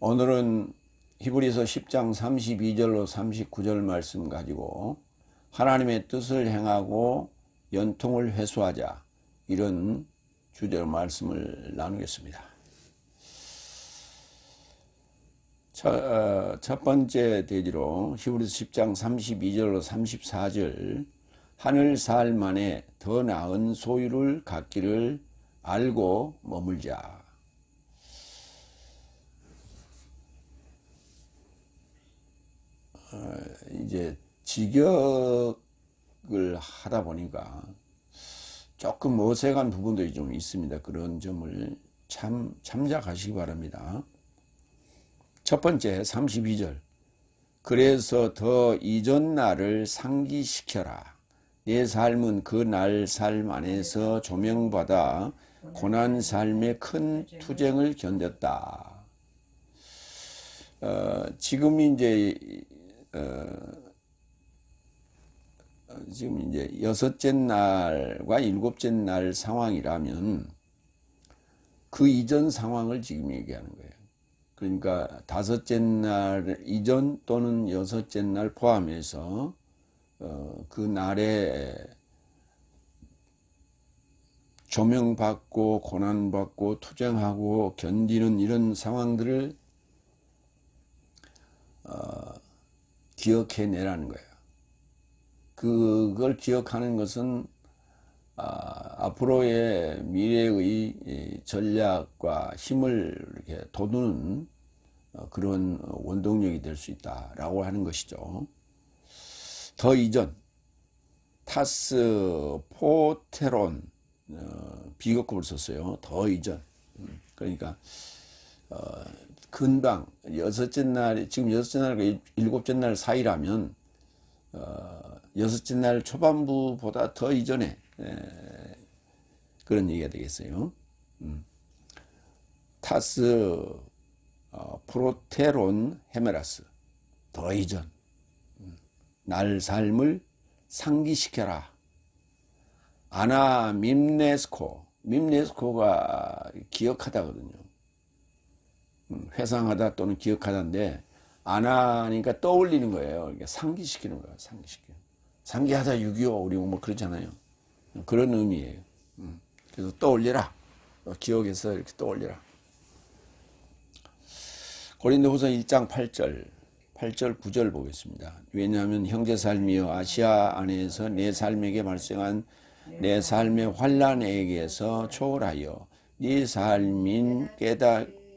오늘은 히브리서 10장 32절로 39절 말씀 가지고 하나님의 뜻을 행하고 연통을 회수하자, 이런 주제로 말씀을 나누겠습니다. 첫 번째 대지로 히브리서 10장 32절로 34절, 하늘 살 안에 더 나은 소유를 갖기를 알고 머물자. 이제 직역을 하다 보니까 조금 어색한 부분도 좀 있습니다. 그런 점을 참작하시기 바랍니다. 첫 번째 32절, 그래서 더 이전 날을 상기시켜라. 내 삶은 그 날 삶 안에서 조명받아 고난 삶의 큰 투쟁을 견뎠다. 지금 이제 여섯째 날과 일곱째 날 상황이라면 그 이전 상황을 지금 얘기하는 거예요. 그러니까 다섯째 날 이전 또는 여섯째 날 포함해서 그 날에 조명받고 고난받고 투쟁하고 견디는 이런 상황들을 기억해내라는 거예요. 그걸 기억하는 것은 앞으로의 미래의 전략과 힘을 이렇게 돋우는 그런 원동력이 될 수 있다라고 하는 것이죠. 더 이전, 타스 포테론, 비교급을 썼어요. 더 이전. 그러니까 금방 여섯째 날, 지금 여섯째 날과 일곱째 날 사이라면 여섯째 날 초반부보다 더 이전에 그런 얘기가 되겠어요. 타스 프로테론 헤메라스, 더 이전, 날 삶을 상기시켜라. 아나 밈네스코가 기억하다거든요. 회상하다 또는 기억하다인데, 아나니까 떠올리는 거예요. 상기시키는 거예요. 상기하다 6.25 우리 뭐 그러잖아요. 그런 의미예요. 그래서 떠올리라. 기억해서 이렇게 떠올리라. 고린도후서 1장 8절 9절 보겠습니다. 왜냐하면 형제 삶이여 아시아 안에서 내 삶에게 발생한 내 삶의 환난에게서 초월하여 네 삶인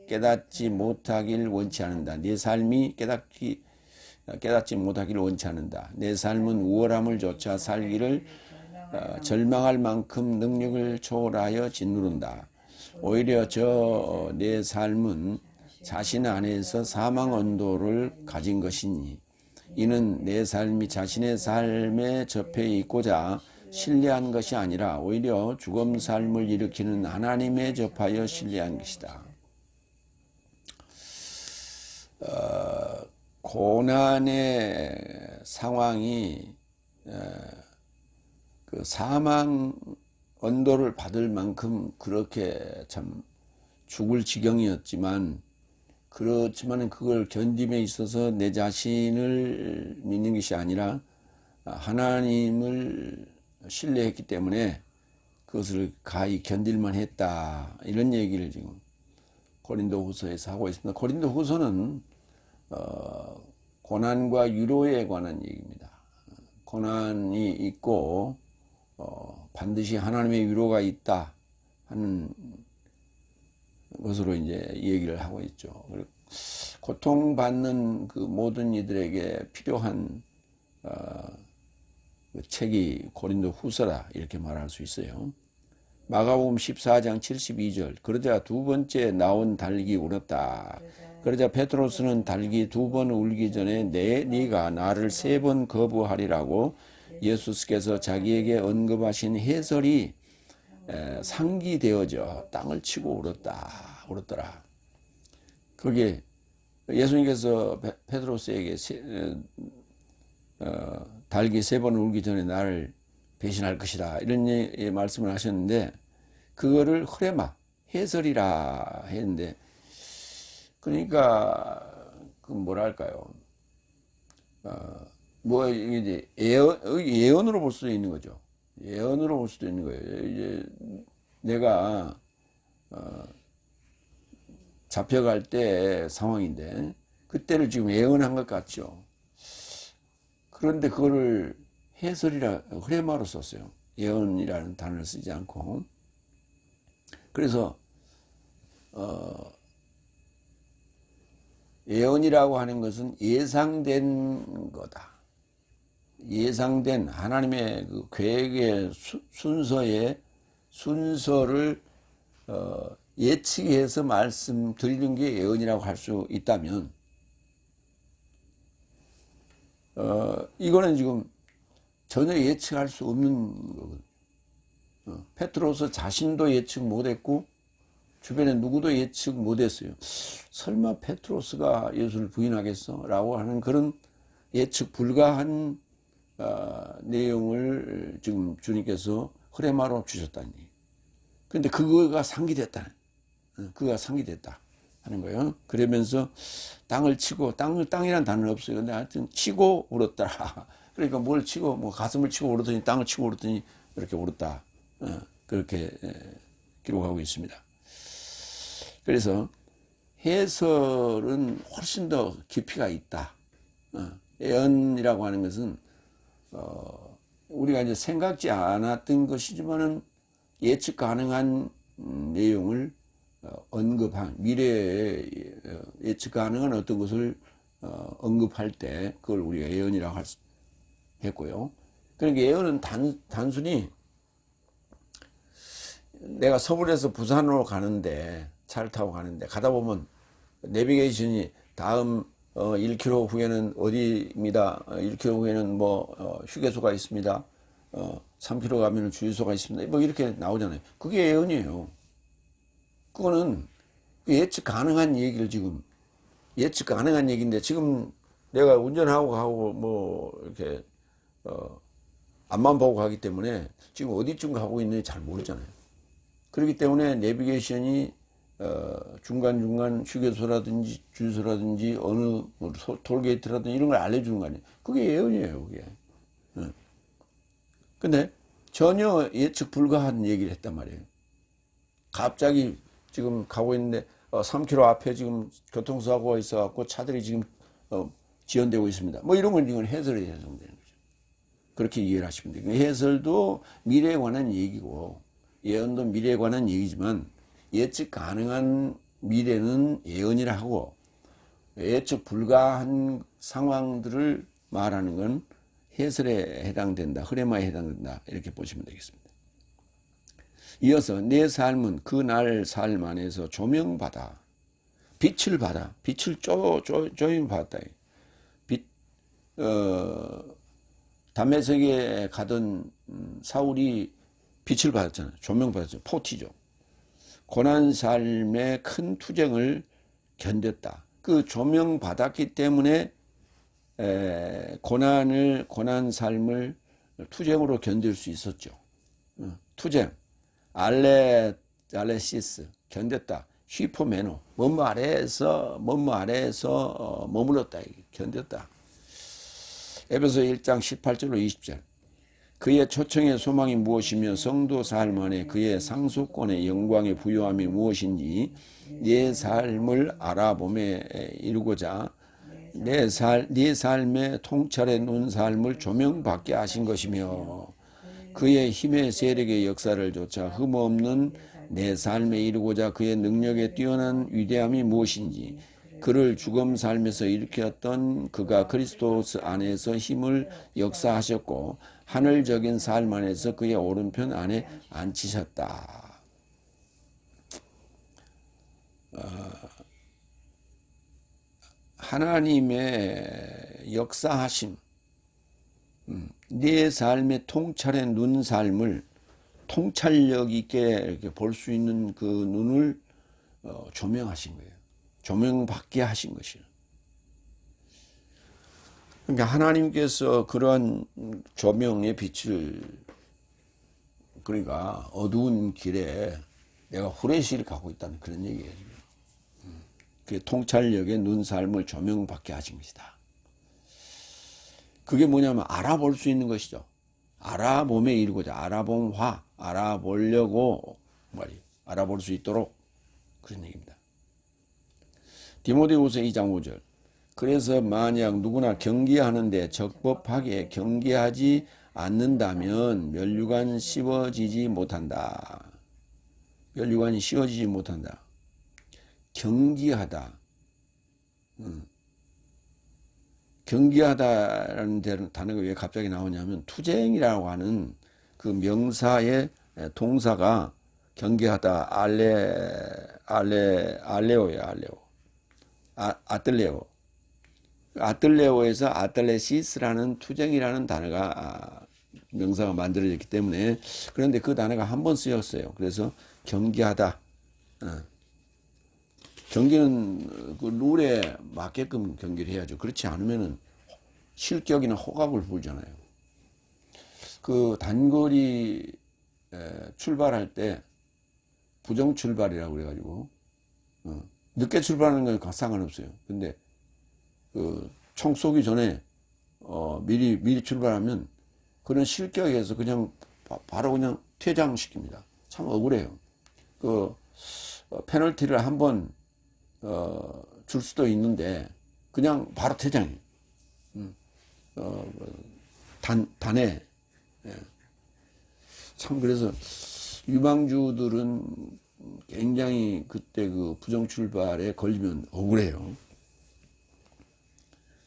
깨닫지 못하길 원치 않는다. 네 삶이 깨닫지 못하기를 원치 않는다. 내 삶은 우월함을 조차 살기를 절망할 만큼 능력을 초월하여 짓누른다. 오히려 내 삶은 자신 안에서 사망 온도를 가진 것이니 이는 내 삶이 자신의 삶에 접해 있고자 신뢰한 것이 아니라 오히려 죽음 삶을 일으키는 하나님에 접하여 신뢰한 것이다. 고난의 상황이 그 사망 언도를 받을 만큼 그렇게 참 죽을 지경이었지만, 그렇지만 그걸 견딤에 있어서 내 자신을 믿는 것이 아니라 하나님을 신뢰했기 때문에 그것을 가히 견딜만 했다, 이런 얘기를 지금 고린도후서에서 하고 있습니다. 고린도후서는 고난과 위로에 관한 얘기입니다. 고난이 있고 반드시 하나님의 위로가 있다 하는 것으로 이제 얘기를 하고 있죠. 고통받는 그 모든 이들에게 필요한 그 책이 고린도후서라, 이렇게 말할 수 있어요. 마가복음 14장 72절, 그러자 두 번째 나온 닭이 울었다. 그러자 베드로스는 닭이 두 번 울기 전에 네가 나를 세 번 거부하리라고 예수께서 자기에게 언급하신 해설이 상기되어져 땅을 치고 울었더라. 그게 예수님께서 베드로스에게 닭이 세 번 울기 전에 나를 배신할 것이다, 이런 말씀을 하셨는데, 그거를 흐레마 해설이라 했는데, 그러니까 그 뭐랄까요? 뭐 이제 예언으로 볼 수도 있는 거죠. 예언으로 볼 수도 있는 거예요. 이제 내가 잡혀갈 때 상황인데 그때를 지금 예언한 것 같죠. 그런데 그거를 해설이라 흐레마로 썼어요. 예언이라는 단어를 쓰지 않고. 그래서 예언이라고 하는 것은 예상된 거다. 예상된 하나님의 그 계획의 순서를 예측해서 말씀드리는 게 예언이라고 할 수 있다면, 이거는 지금 전혀 예측할 수 없는 거거든요. 페트로스 자신도 예측 못했고 주변에 누구도 예측 못했어요. 설마 페트로스가 예수를 부인하겠어? 라고 하는 그런 예측 불가한 내용을 지금 주님께서 흐레마로 주셨다니. 그런데 그거가 상기됐다. 그가 상기됐다 하는 거예요. 그러면서 땅을 치고, 땅이란 단어는 없어요. 근데 하여튼 치고 울었더라. 그러니까 뭘 치고, 뭐 가슴을 치고 울었더니 땅을 치고 울었더니 이렇게 울었다. 그렇게 기록하고 있습니다. 그래서 해설은 훨씬 더 깊이가 있다. 예언이라고 하는 것은 우리가 이제 생각지 않았던 것이지만은 예측 가능한 내용을 언급한 미래에 예측 가능한 어떤 것을 언급할 때 그걸 우리가 예언이라고 했고요. 그러니까 예언은 단순히 내가 서울에서 부산으로 가는데 차를 타고 가는데 가다 보면 내비게이션이 다음 1km 후에는 어디입니다. 1km 후에는 뭐 휴게소가 있습니다. 3km 가면 주유소가 있습니다. 뭐 이렇게 나오잖아요. 그게 예언이에요. 그거는 예측 가능한 얘기를 지금 예측 가능한 얘기인데 지금 내가 운전하고 가고 뭐 이렇게 앞만 보고 가기 때문에 지금 어디쯤 가고 있는지 잘 모르잖아요. 그렇기 때문에 내비게이션이 중간중간 휴게소라든지 주유소라든지 어느 톨게이트라든지 이런 걸 알려주는 거 아니에요. 그게 예언이에요, 그게. 근데 전혀 예측 불가한 얘기를 했단 말이에요. 갑자기 지금 가고 있는데 3km 앞에 지금 교통사고가 있어갖고 차들이 지금 지연되고 있습니다. 뭐 이런 건 이건 해설이 해석되는 거죠. 그렇게 이해를 하시면 돼요. 해설도 미래에 관한 얘기고 예언도 미래에 관한 얘기지만 예측 가능한 미래는 예언이라 하고 예측 불가한 상황들을 말하는 건 해설에 해당된다. 흐레마에 해당된다. 이렇게 보시면 되겠습니다. 이어서 내 삶은 그날 삶 안에서 조명받아 빛을 받아 빛을 조명받았다. 다메섹에 가던 사울이 빛을 받았잖아요. 조명받았죠. 포티죠. 고난 삶의 큰 투쟁을 견뎠다. 그 조명받았기 때문에 고난 삶을 투쟁으로 견딜 수 있었죠. 투쟁, 알레시스, 견뎠다. 휘포메노, 뭐뭐 아래에서 머물렀다. 견뎠다. 에베소 1장 18절로 20절. 그의 초청의 소망이 무엇이며 성도 삶 안에 그의 상속권의 영광의 부요함이 무엇인지 내 삶을 알아봄에 이루고자 네 삶의 통찰에 놓은 삶을 조명받게 하신 것이며 그의 힘의 세력의 역사를 조차 흠없는 내 삶에 이루고자 그의 능력에 뛰어난 위대함이 무엇인지 그를 죽음 삶에서 일으켰던 그가 그리스도스 안에서 힘을 역사하셨고 하늘적인 삶 안에서 그의 오른편 안에 앉히셨다. 하나님의 역사하심, 내 삶의 통찰에 눈 삶을 통찰력 있게 이렇게 볼 수 있는 그 눈을 조명하신 거예요. 조명받게 하신 것이에요. 그러니까 하나님께서 그러한 조명의 빛을 그러니까 어두운 길에 내가 후레쉬를 갖고 있다는 그런 얘기예요. 그 통찰력의 눈썰을 조명받게 하신 것이다. 그게 뭐냐면 알아볼 수 있는 것이죠. 알아봄에 이르고자, 알아봄화, 알아보려고 말이 알아볼 수 있도록 그런 얘기입니다. 디모데후서 2장 5절. 그래서 만약 누구나 경계하는데 적법하게 경계하지 않는다면 면류관 씌워지지 못한다. 면류관이 씌워지지 못한다. 경계하다. 경계하다라는 단어가 왜 갑자기 나오냐면 투쟁이라고 하는 그 명사의 동사가 경계하다 알레오예요. 아틀레오. 아틀레오에서 아틀레시스라는 투쟁이라는 단어가 명사가 만들어졌기 때문에 그런데 그 단어가 한 번 쓰였어요. 그래서 경계하다. 경기는 그 룰에 맞게끔 경기를 해야죠. 그렇지 않으면은 실격이나 호각을 불잖아요. 그 단거리 출발할 때 부정 출발이라고 그래가지고 늦게 출발하는 건 상관없어요. 근데 그 총 쏘기 전에 미리 출발하면 그런 실격에서 그냥 바로 그냥 퇴장시킵니다. 참 억울해요. 그 페널티를 한번 줄 수도 있는데 그냥 바로 퇴장이에요. 단에. 예. 참 그래서 유망주들은 굉장히 그때 그 부정 출발에 걸리면 억울해요.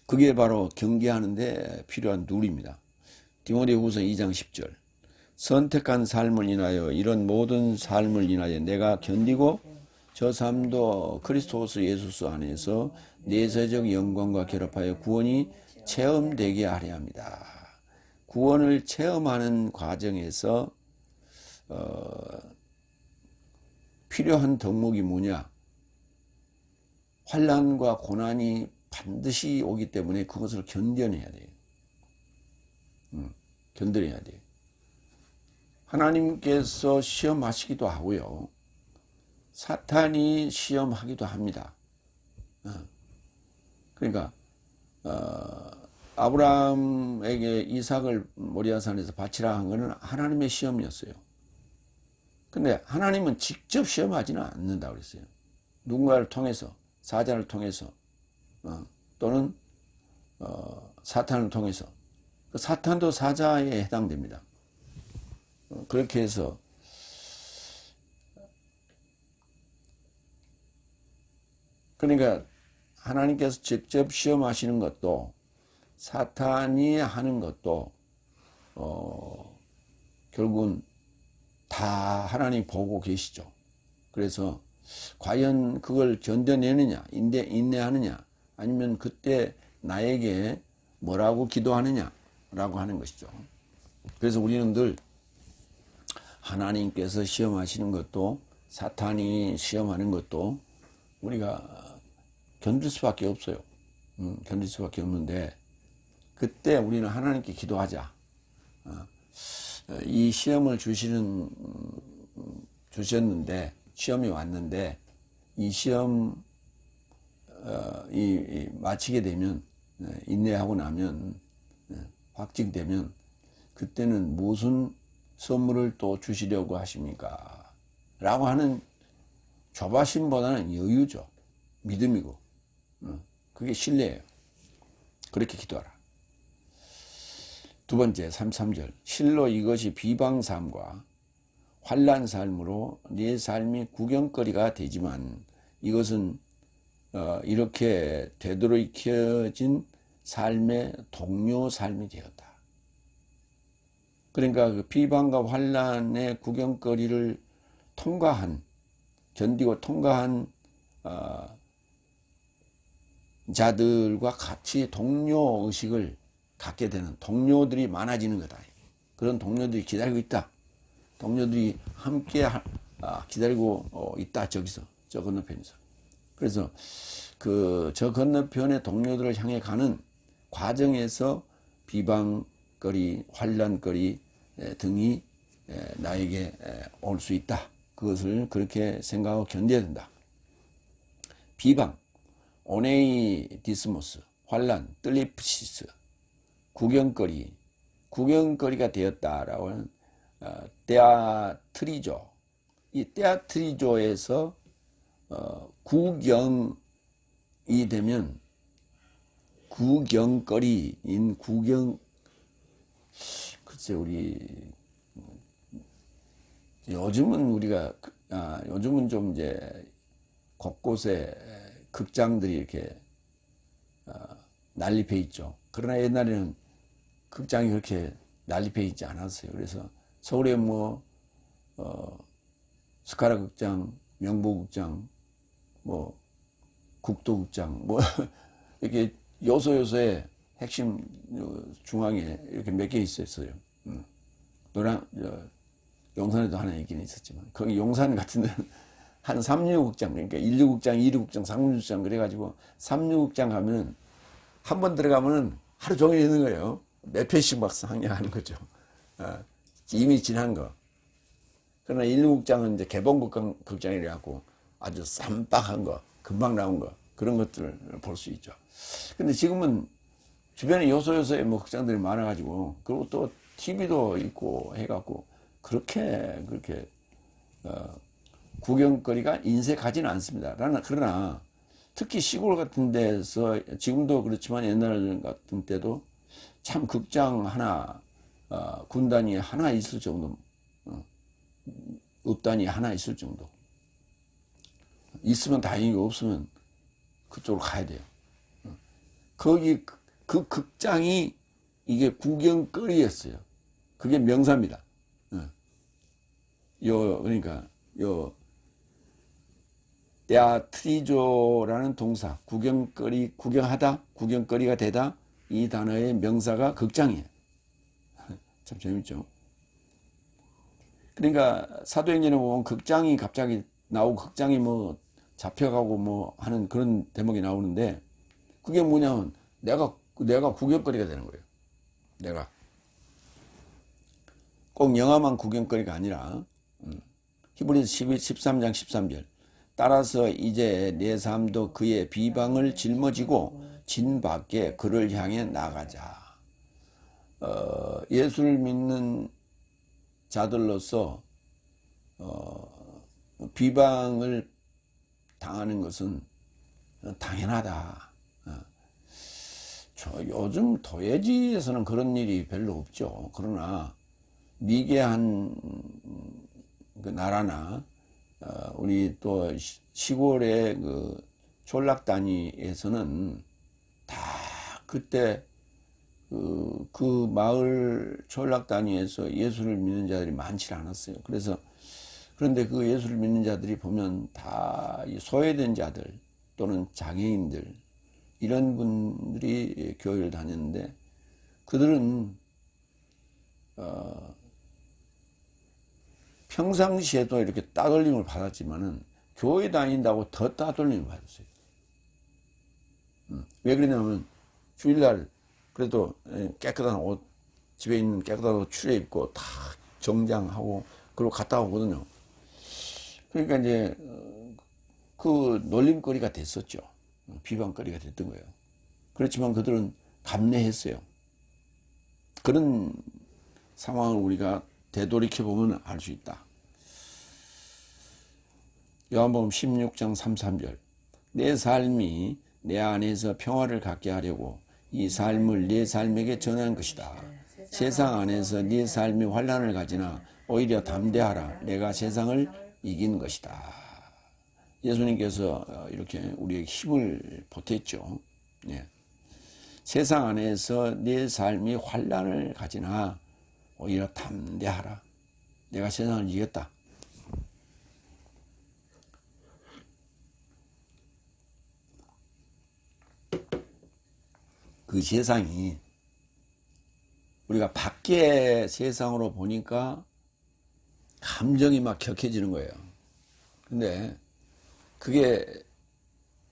그게 바로 경계하는데 필요한 룰입니다. 디모데후서 2장 10절. 선택한 삶을 인하여 이런 모든 삶을 인하여 내가 견디고 저 삶도 그리스도스 예수 안에서 내세적 영광과 결합하여 구원이 체험되게 하려 합니다. 구원을 체험하는 과정에서 필요한 덕목이 뭐냐? 환난과 고난이 반드시 오기 때문에 그것을 견뎌내야 돼요. 견뎌내야 돼요. 하나님께서 시험하시기도 하고요. 사탄이 시험하기도 합니다. 그러니까 아브라함에게 이삭을 모리아산에서 바치라 한 것은 하나님의 시험이었어요. 근데 하나님은 직접 시험하지는 않는다고 그랬어요. 누군가를 통해서, 사자를 통해서 또는 사탄을 통해서. 그 사탄도 사자에 해당됩니다. 그렇게 해서 그러니까 하나님께서 직접 시험하시는 것도 사탄이 하는 것도 결국은 다 하나님 보고 계시죠. 그래서 과연 그걸 견뎌내느냐, 인내하느냐, 아니면 그때 나에게 뭐라고 기도하느냐라고 하는 것이죠. 그래서 우리는 늘 하나님께서 시험하시는 것도 사탄이 시험하는 것도 우리가 견딜 수밖에 없어요. 견딜 수밖에 없는데 그때 우리는 하나님께 기도하자. 이 시험을 주셨는데 시험이 왔는데 이 시험 마치게 되면 인내하고 나면 확증되면 그때는 무슨 선물을 또 주시려고 하십니까? 라고 하는 조바심보다는 여유죠. 믿음이고 그게 신뢰예요. 그렇게 기도하라. 두 번째 33절. 실로 이것이 비방삼과 환난 삶으로 네 삶이 구경거리가 되지만 이것은 이렇게 되도록여진 삶의 동료 삶이 되었다. 그러니까 그 비방과 환난의 구경거리를 견디고 통과한 자들과 같이 동료 의식을 갖게 되는 동료들이 많아지는 거다. 그런 동료들이 기다리고 있다. 동료들이 함께 기다리고 있다. 저기서 저 건너편에서. 그래서 저 건너편의 동료들을 향해 가는 과정에서 비방거리, 환난거리 등이 나에게 올 수 있다. 그것을 그렇게 생각하고 견뎌야 된다. 비방, 오네이 디스모스, 환란, 뜰리프시스, 구경거리가 되었다라고 하는 떼아트리조. 이 떼아트리조에서 구경이 되면 구경거리인 구경, 글쎄 우리 요즘은 우리가 요즘은 좀 이제 곳곳에 극장들이 이렇게 난립해 있죠. 그러나 옛날에는 극장이 그렇게 난립해 있지 않았어요. 그래서 서울에 뭐 스카라 극장, 명보극장, 뭐 국도극장, 뭐 이렇게 요소요소에 핵심 중앙에 이렇게 몇 개 있었어요. 용산에도 하나 있긴 있었지만 거기 용산 같은 데는 한 3류극장, 그러니까 1류극장, 2류극장, 3류극장 그래가지고 3류극장 가면은 한 번 들어가면은 하루 종일 있는 거예요. 몇 편씩 막 상영하는 거죠. 이미 지난 거. 그러나 1류극장은 이제 개봉극장이라 갖고 아주 쌈박한 거, 금방 나온 거, 그런 것들을 볼 수 있죠. 근데 지금은 주변에 요소요소에 뭐 극장들이 많아가지고, 그리고 또 TV도 있고 해갖고, 그렇게 구경거리가 인색하지는 않습니다. 그러나 특히 시골 같은 데서 지금도 그렇지만 옛날 같은 때도 참 극장 하나, 군단이 하나 있을 정도, 읍단이 하나 있을 정도. 있으면 다행이고 없으면 그쪽으로 가야 돼요. 거기 그 극장이 이게 구경거리였어요. 그게 명사입니다. 그러니까 테아트리조라는 동사, 구경하다, 구경거리가 되다, 이 단어의 명사가 극장이에요. 참 재밌죠. 그러니까 사도행전에 보면 극장이 갑자기 나오고 극장이 뭐 잡혀가고 뭐 하는 그런 대목이 나오는데, 그게 뭐냐면 내가 구경거리가 되는 거예요. 내가 꼭 영화만 구경거리가 아니라 히브리서 13장 13절 따라서 이제 내 삶도 그의 비방을 짊어지고 진 밖에 그를 향해 나가자. 예수를 믿는 자들로서 비방을 당하는 것은 당연하다. 요즘 도예지에서는 그런 일이 별로 없죠. 그러나 미개한 그 나라나 우리 또 시골의 그 촌락단위에서는 다 그때 그 마을 촌락단위에서 예수를 믿는 자들이 많지 않았어요. 그런데 그 예수를 믿는 자들이 보면 다 소외된 자들 또는 장애인들 이런 분들이 교회를 다녔는데, 그들은 평상시에도 이렇게 따돌림을 받았지만은 교회 다닌다고 더 따돌림을 받았어요. 왜 그러냐면 주일날 그래도 깨끗한 옷, 집에 있는 깨끗한 옷 추려입고 다 정장하고 그러고 갔다 오거든요. 그러니까 이제 그 놀림거리가 됐었죠. 비방거리가 됐던 거예요. 그렇지만 그들은 감내했어요. 그런 상황을 우리가 되돌이켜보면 알 수 있다. 요한복음 16장 33절 내 삶이 내 안에서 평화를 갖게 하려고 이 삶을 네 삶에게 전한 것이다. 세상 안에서 네 삶이 환난을 가지나 오히려 담대하라. 내가 세상을 이긴 것이다. 예수님께서 이렇게 우리에게 힘을 보탰죠. 예. 세상 안에서 네 삶이 환난을 가지나 오히려 담대하라. 내가 세상을 이겼다. 그 세상이 우리가 밖에 세상으로 보니까 감정이 막 격해지는 거예요. 근데 그게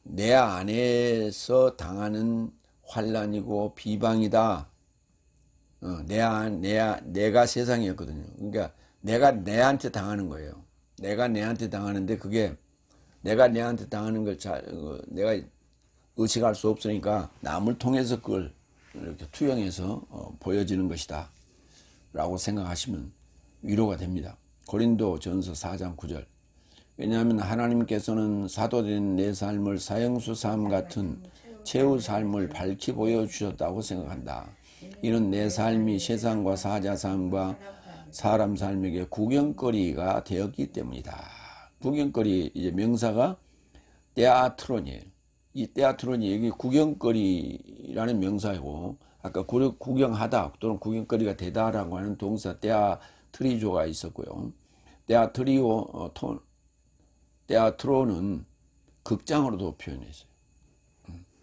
내 안에서 당하는 환난이고 비방이다. 내가 세상이었거든요. 그러니까 내가 내한테 당하는 거예요. 내가 내한테 당하는데 그게 내가 내한테 당하는 걸 내가 의식할 수 없으니까 남을 통해서 그걸 이렇게 투영해서 보여지는 것이다 라고 생각하시면 위로가 됩니다. 고린도 전서 4장 9절. 왜냐하면 하나님께서는 사도된 내 삶을 사형수 삶 같은 최후 삶을 밝히 보여주셨다고 생각한다. 이는 내 삶이 세상과 사자 삶과 사람 삶에게 구경거리가 되었기 때문이다. 구경거리, 이제 명사가 떼아트론이에요. 이 떼아트론이 여기 구경거리라는 명사이고, 아까 구경하다 또는 구경거리가 되다라고 하는 동사 떼아트리조가 있었고요. 떼아트로는 극장으로도 표현했어요.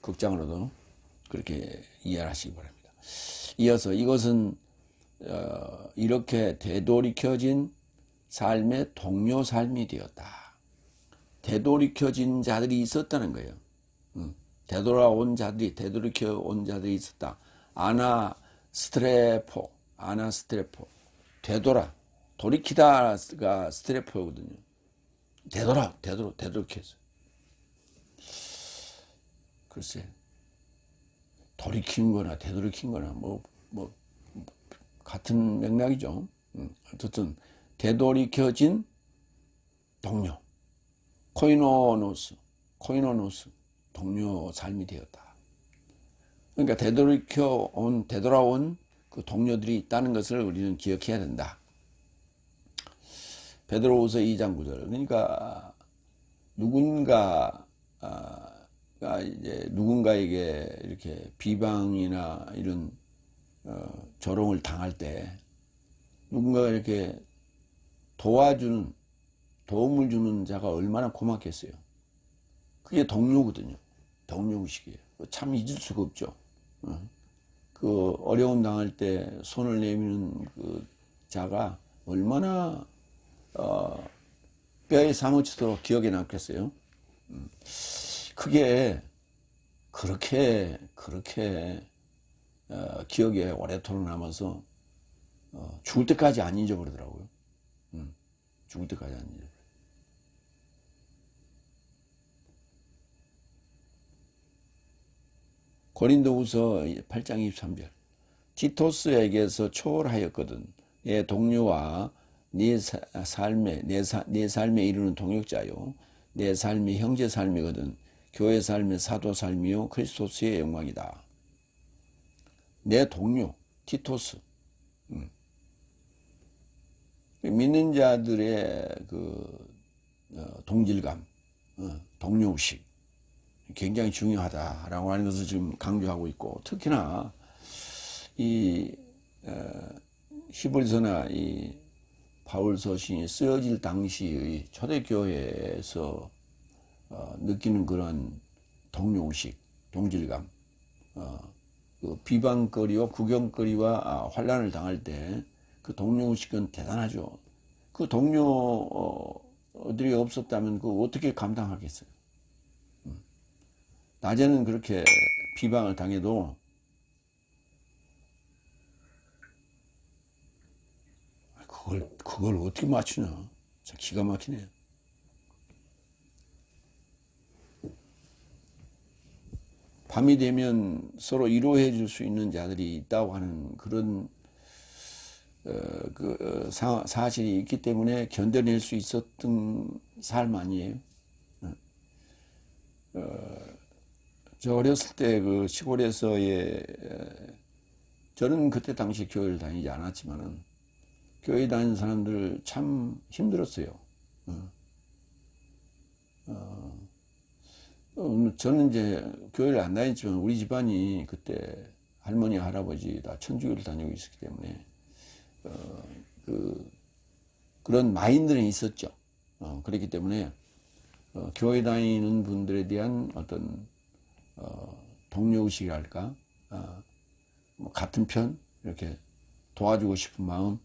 극장으로도 그렇게 이해하시기 바랍니다. 이어서 이것은 이렇게 되돌이켜진 삶의 동료 삶이 되었다. 되돌이켜진 자들이 있었다는 거예요. 되돌이켜 온 자들이 있었다. 아나스트레포. 돌이키다가 스트레포거든요. 되돌이켰어요. 글쎄, 돌이킨 거나 되돌이킨 거나 같은 맥락이죠. 어쨌든 되돌이켜진 동료, 코이노노스 동료 삶이 되었다. 그러니까 되돌아온 그 동료들이 있다는 것을 우리는 기억해야 된다. 베드로후서 2장 9절. 그러니까 누군가에게 이렇게 비방이나 이런 조롱을 당할 때 누군가가 이렇게 도움을 주는 자가 얼마나 고맙겠어요. 그게 동료거든요. 동료의식이에요. 참 잊을 수가 없죠. 그 어려움 당할 때 손을 내미는 그 자가 얼마나 뼈에 사무치도록 기억에 남겠어요. 그게 그렇게 기억에 오래도록 남아서 죽을 때까지 안 잊어버리더라고요. 죽을 때까지 안 잊어버려요. 고린도후서 8장 23절. 티토스에게서 초월하였거든. 내 동료와 네 삶에 이르는 동역자요, 내 삶이 형제 삶이거든. 교회 삶의 사도 삶이요 그리스도스의 영광이다. 내 동료 티토스. 믿는 자들의 그 동질감, 동료의식 굉장히 중요하다라고 하는 것을 지금 강조하고 있고, 특히나 이 히브리서나 이 바울 서신이 쓰여질 당시의 초대교회에서 느끼는 그런 동료의식, 동질감, 그 비방거리와 구경거리와 환난을 당할 때 그 동료의식은 대단하죠. 그 동료들이 없었다면 그 어떻게 감당하겠어요? 낮에는 그렇게 비방을 당해도 그걸 어떻게 맞추냐? 참 기가 막히네요. 밤이 되면 서로 위로해 줄 수 있는 자들이 있다고 하는 그런 사실이 있기 때문에 견뎌낼 수 있었던 삶 아니에요? 저 어렸을 때 그 시골에서의, 저는 그때 당시 교회를 다니지 않았지만은 교회 다니는 사람들 참 힘들었어요. 저는 이제 교회를 안 다녔지만 우리 집안이 그때 할머니, 할아버지 다 천주교를 다니고 있었기 때문에 그런 마인드는 있었죠. 그렇기 때문에 교회 다니는 분들에 대한 어떤 동료의식이랄까, 같은 편 이렇게 도와주고 싶은 마음,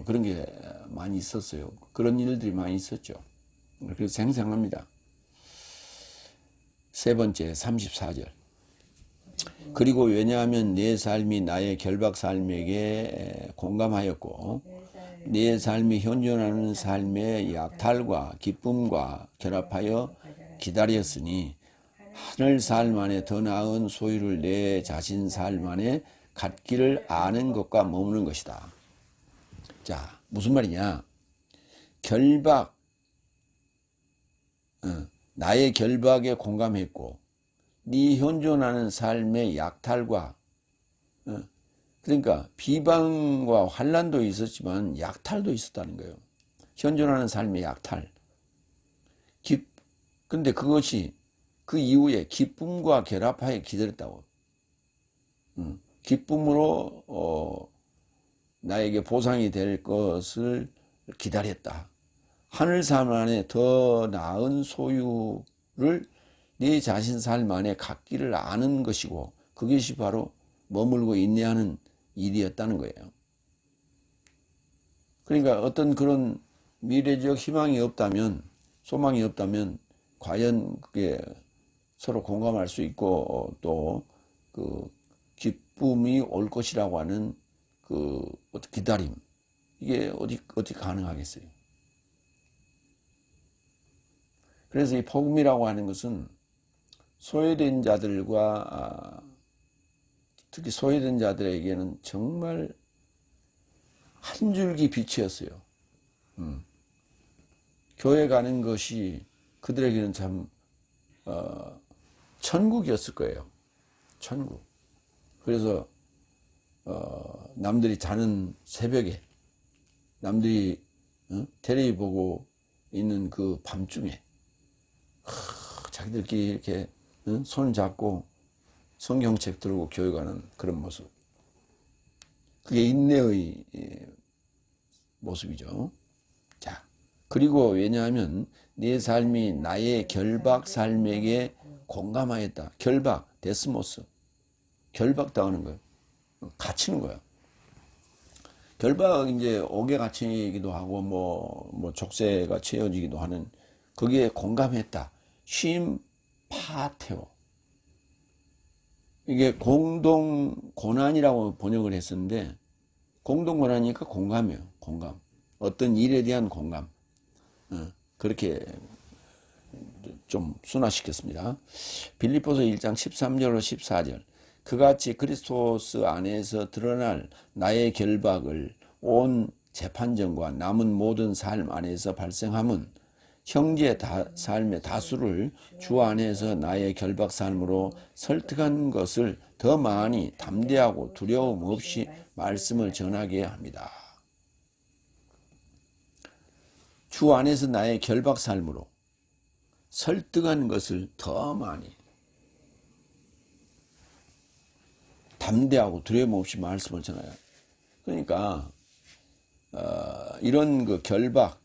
그런 게 많이 있었어요. 그런 일들이 많이 있었죠. 그래서 생생합니다. 세 번째 34절. 그리고 왜냐하면 내 삶이 나의 결박 삶에게 공감하였고 내 삶이 현존하는 삶의 약탈과 기쁨과 결합하여 기다렸으니 하늘 삶 안에 더 나은 소유를 내 자신 삶 안에 갖기를 아는 것과 머무는 것이다. 자, 무슨 말이냐? 결박, 나의 결박에 공감했고 네 현존하는 삶의 약탈과 그러니까 비방과 환난도 있었지만 약탈도 있었다는 거예요. 현존하는 삶의 약탈. 근데 그것이 그 이후에 기쁨과 결합하여 기다렸다고. 기쁨으로 나에게 보상이 될 것을 기다렸다. 하늘 삶 안에 더 나은 소유를 네 자신 삶 안에 갖기를 아는 것이고 그것이 바로 머물고 인내하는 일이었다는 거예요. 그러니까 어떤 그런 미래적 희망이 없다면, 소망이 없다면 과연 그게 서로 공감할 수 있고 또 그 기쁨이 올 것이라고 하는 그 기다림, 이게 어디 가능하겠어요? 그래서 이 복음이라고 하는 것은 소외된 자들과 특히 소외된 자들에게는 정말 한 줄기 빛이었어요. 교회 가는 것이 그들에게는 참 천국이었을 거예요. 천국. 그래서 남들이 자는 새벽에, 남들이 텔레비 보고 있는 그 밤중에 자기들끼리 이렇게 손 잡고 성경책 들고 교회 가는 그런 모습. 그게 인내의 모습이죠. 자, 그리고 왜냐하면 내 삶이 나의 결박 삶에게 공감하였다. 결박, 데스모스. 결박당하는 거예요. 갇히는 거예요. 결박 이제 옥에 갇히기도 하고 뭐 족쇄가 채워지기도 하는 거기에 공감했다. 쉼 파테오. 이게 공동 고난이라고 번역을 했었는데 공동 고난이니까 공감이에요. 공감. 어떤 일에 대한 공감. 그렇게 좀 순화시켰습니다. 빌립보서 1장 13절로 14절. 그같이 그리스도스 안에서 드러날 나의 결박을 온 재판정과 남은 모든 삶 안에서 발생함은 형제 삶의 다수를 주 안에서 나의 결박 삶으로 설득한 것을 더 많이 담대하고 두려움 없이 말씀을 전하게 합니다. 주 안에서 나의 결박 삶으로 설득한 것을 더 많이 담대하고 두려움 없이 말씀을 전해요. 그러니까 이런 그 결박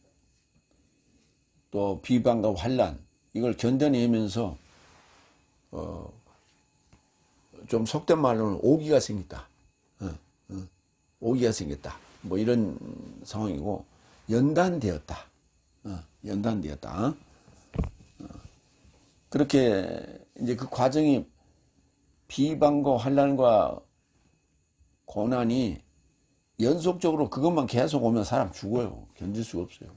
또 비방과 환난 이걸 견뎌내면서 좀 속된 말로는 오기가 생겼다. 오기가 생겼다. 뭐 이런 상황이고 연단되었다. 연단되었다. 그렇게 이제 그 과정이 비방과 환난과 고난이 연속적으로 그것만 계속 오면 사람 죽어요. 견딜 수가 없어요.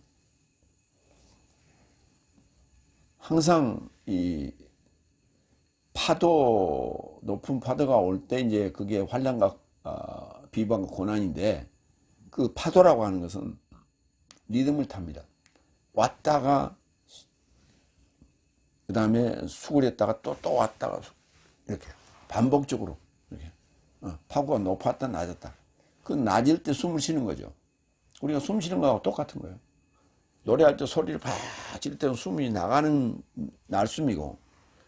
항상 이 파도, 높은 파도가 올 때 이제 그게 환난과 비방과 고난인데 그 파도라고 하는 것은 리듬을 탑니다. 왔다가 그 다음에 수그렸다가 또 왔다가 이렇게 반복적으로 이렇게 파고가 높았다 낮았다. 그 낮을 때 숨을 쉬는 거죠. 우리가 숨 쉬는 거하고 똑같은 거예요. 노래할 때 소리를 팍 질 때는 숨이 나가는 날숨이고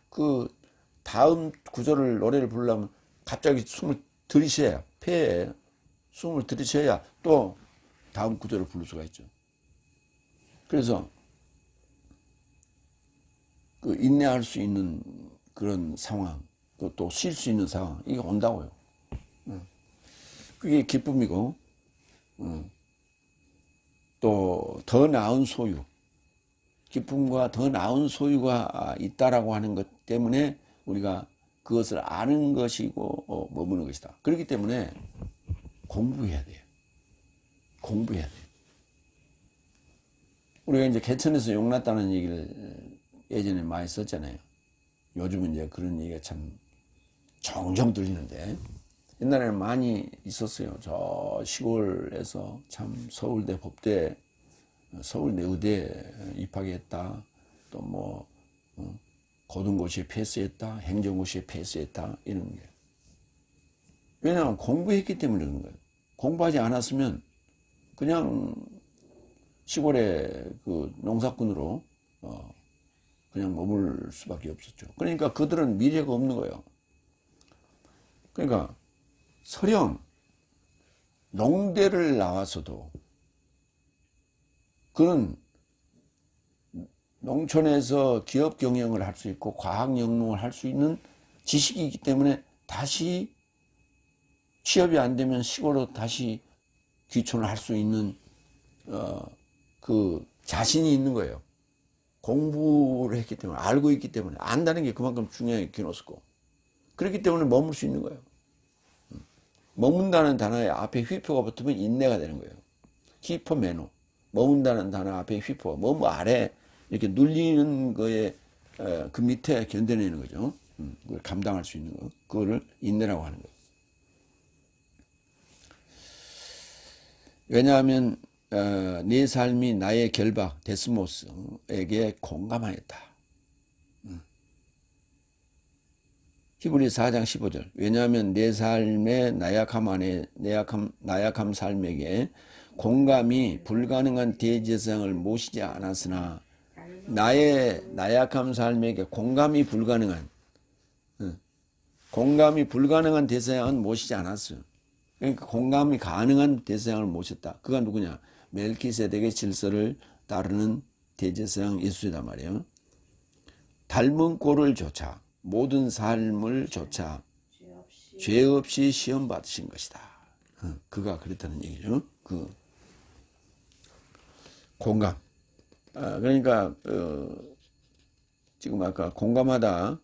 그 다음 구절을 노래를 부르려면 갑자기 숨을 들이쉬어야 폐에 숨을 들이쉬어야 또 다음 구절을 부를 수가 있죠. 그래서 그 인내할 수 있는 그런 상황 또 쉴 수 있는 상황 이게 온다고요. 그게 기쁨이고 또 더 나은 소유 기쁨과 더 나은 소유가 있다라고 하는 것 때문에 우리가 그것을 아는 것이고 머무는 것이다. 그렇기 때문에 공부해야 돼요. 공부해야 돼요. 우리가 이제 개천에서 용났다는 얘기를 예전에 많이 썼잖아요. 요즘은 이제 그런 얘기가 참 정정 들리는데 옛날에는 많이 있었어요. 저 시골에서 참 서울대 법대, 서울대 의대 입학했다. 또 뭐 고등고시에 패스했다. 행정고시에 패스했다. 이런 게. 왜냐하면 공부했기 때문에 그런 거예요. 공부하지 않았으면 그냥 시골의 그 농사꾼으로 그냥 머물 수밖에 없었죠. 그러니까 그들은 미래가 없는 거예요. 그러니까 설령 농대를 나와서도 그는 농촌에서 기업 경영을 할 수 있고 과학 영농을 할 수 있는 지식이 있기 때문에 다시 취업이 안 되면 시골로 다시 귀촌을 할 수 있는 그 자신이 있는 거예요. 공부를 했기 때문에, 알고 있기 때문에, 안다는 게 그만큼 중요하게 기노스고 그렇기 때문에 머물 수 있는 거예요. 머문다는 단어에 앞에 휘표가 붙으면 인내가 되는 거예요. 휘퍼 매노. 머문다는 단어 앞에 휘퍼. 뭐 아래 이렇게 눌리는 거에 그 밑에 견뎌내는 거죠. 그걸 감당할 수 있는 거. 그거를 인내라고 하는 거예요. 왜냐하면 네 삶이 나의 결박 데스모스에게 공감하였다. 히브리 4장 15절. 왜냐하면 내 삶의 나약함 삶에게 공감이 불가능한 대제사장을 모시지 않았으나 나의 나약함 삶에게 공감이 불가능한 대제사장은 모시지 않았어요. 그러니까 공감이 가능한 대제사장을 모셨다. 그가 누구냐? 멜키세덱의 질서를 따르는 대제사장 예수이단 말이에요. 닮은 꼴을 조차 모든 삶을 조차 죄 없이 시험 받으신 것이다. 그가 그랬다는 얘기죠. 그 공감. 그러니까 지금 아까 공감하다는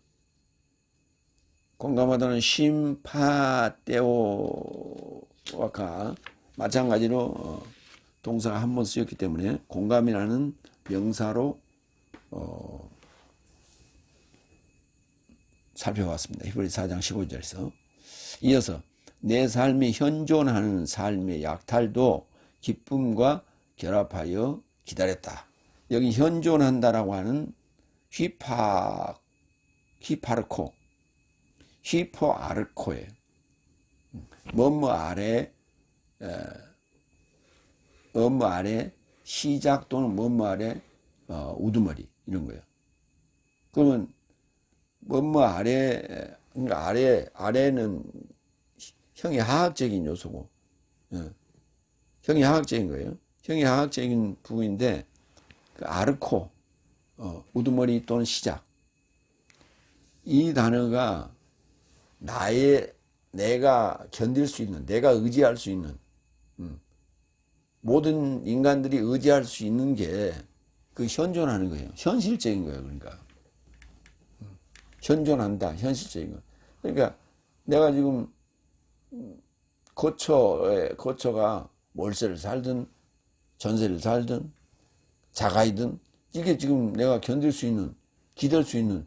심파떼오와카 마찬가지로 동사가 한 번 쓰였기 때문에 공감이라는 명사로 살펴봤습니다. 히브리 4장 15절에서 이어서 내 삶이 현존하는 삶의 약탈도 기쁨과 결합하여 기다렸다. 여기 현존한다라고 하는 휘파르코, 휘포아르코예요. 뭐뭐 아래 시작 또는 뭐뭐 아래 우두머리 이런 거예요. 그러면 뭐뭐 그러니까 아래는 형이 하학적인 요소고, 형이 하학적인 거예요. 형이 하학적인 부분인데, 그 아르코, 우두머리 또는 시작. 이 단어가 내가 견딜 수 있는, 내가 의지할 수 있는, 모든 인간들이 의지할 수 있는 게 그 현존하는 거예요. 현실적인 거예요. 그러니까. 현존한다. 현실적인 거. 그러니까 내가 지금 거처가 월세를 살든 전세를 살든 자가이든 이게 지금 내가 견딜 수 있는 기댈 수 있는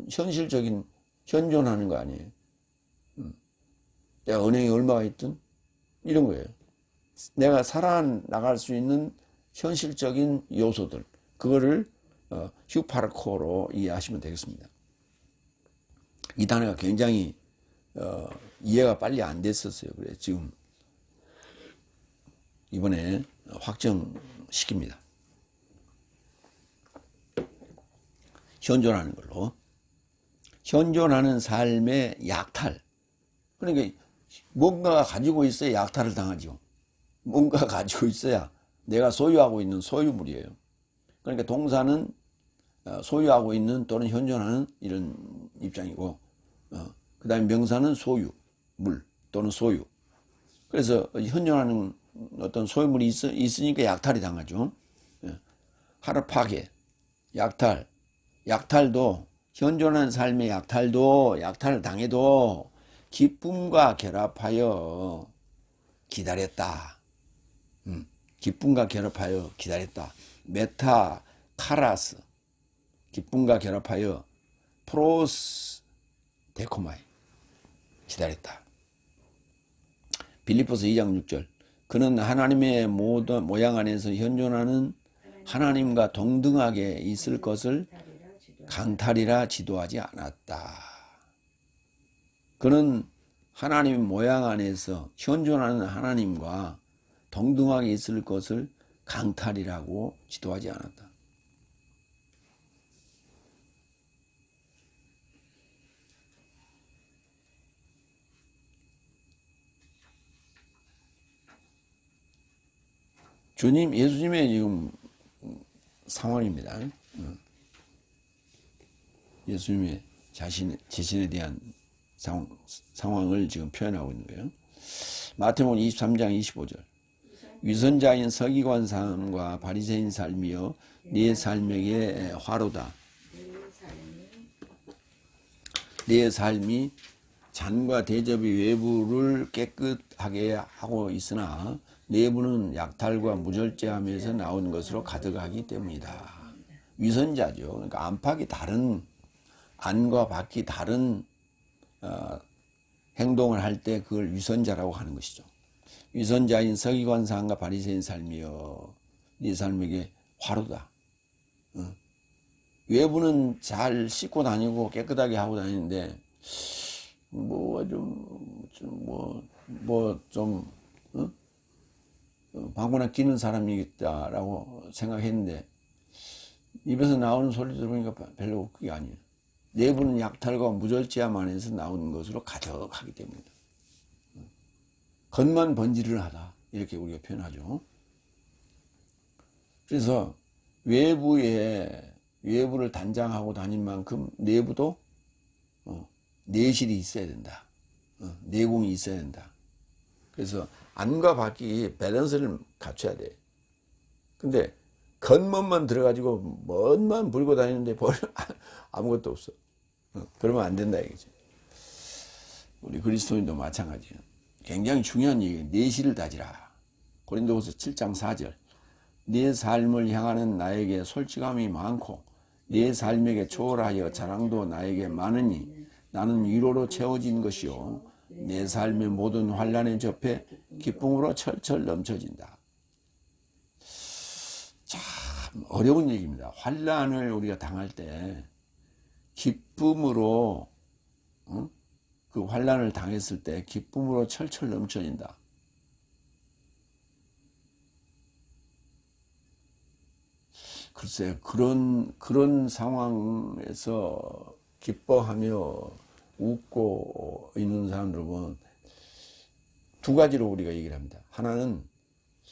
현실적인 현존하는 거 아니에요. 내가 은행에 얼마가 있든 이런 거예요. 내가 살아나갈 수 있는 현실적인 요소들 그거를 휴파르코로 이해하시면 되겠습니다. 이 단어가 굉장히 이해가 빨리 안 됐었어요. 그래 지금 이번에 확정시킵니다. 현존하는 걸로. 현존하는 삶의 약탈. 그러니까 뭔가가 가지고 있어야 약탈을 당하죠. 뭔가 가지고 있어야 내가 소유하고 있는 소유물이에요. 그러니까 동사는 소유하고 있는 또는 현존하는 이런 입장이고, 그 다음에 명사는 소유, 물 또는 소유. 그래서 현존하는 어떤 소유물이 있으니까 약탈이 당하죠. 하르파게, 약탈도 현존하는 삶의 약탈을 당해도 기쁨과 결합하여 기다렸다. 기쁨과 결합하여 기다렸다. 메타 카라스, 기쁨과 결합하여 프로스 데코마이 기다렸다. 빌립보서 2장 6절 그는 하나님의 모양 안에서 현존하는 하나님과 동등하게 있을 것을 강탈이라 지도하지 않았다. 그는 하나님 모양 안에서 현존하는 하나님과 동등하게 있을 것을 강탈이라고 지도하지 않았다. 예수님의 지금 상황입니다. 예수님의 자신에 대한 상황을 지금 표현하고 있는 거예요. 마태복음 23장 25절 위선자인 서기관삶과 바리새인 삶이여 네 삶에게 화로다. 네 삶이 잔과 대접이 외부를 깨끗하게 하고 있으나 내부는 약탈과 무절제함에서 나온 것으로 가득하기 때문이다. 위선자죠. 그러니까 안팎이 다른, 안과 밖이 다른 행동을 할 때 그걸 위선자라고 하는 것이죠. 위선자인 서기관상과 바리새인 삶이여 네 삶에게 화로다. 외부는 잘 씻고 다니고 깨끗하게 하고 다니는데 방구나 끼는 사람이겠다라고 생각했는데 입에서 나오는 소리 들으니까 별로 그게 아니에요. 내부는 약탈과 무절제함 안에서 나오는 것으로 가득하기 때문이다. 겉만 번지를 하다 이렇게 우리가 표현하죠. 그래서 외부를 단장하고 다닌 만큼 내부도 내실이 있어야 된다. 내공이 있어야 된다. 그래서 안과 밖이 밸런스를 갖춰야 돼. 근데 겉멋만 들어가지고 멋만 불고 다니는데 아무것도 없어. 그러면 안 된다 이거지. 우리 그리스도인도 마찬가지예요. 굉장히 중요한 얘기예요. 내실을 다지라. 고린도후서 7장 4절 내 삶을 향하는 나에게 솔직함이 많고 내 삶에게 초월하여 자랑도 나에게 많으니 나는 위로로 채워진 것이요 내 삶의 모든 환난에 접해 기쁨으로 철철 넘쳐진다. 참 어려운 얘기입니다. 환난을 우리가 당할 때 기쁨으로 그 환난을 당했을 때 기쁨으로 철철 넘쳐진다. 글쎄 그런 상황에서 기뻐하며 웃고 있는 사람들 보면 두 가지로 우리가 얘기를 합니다. 하나는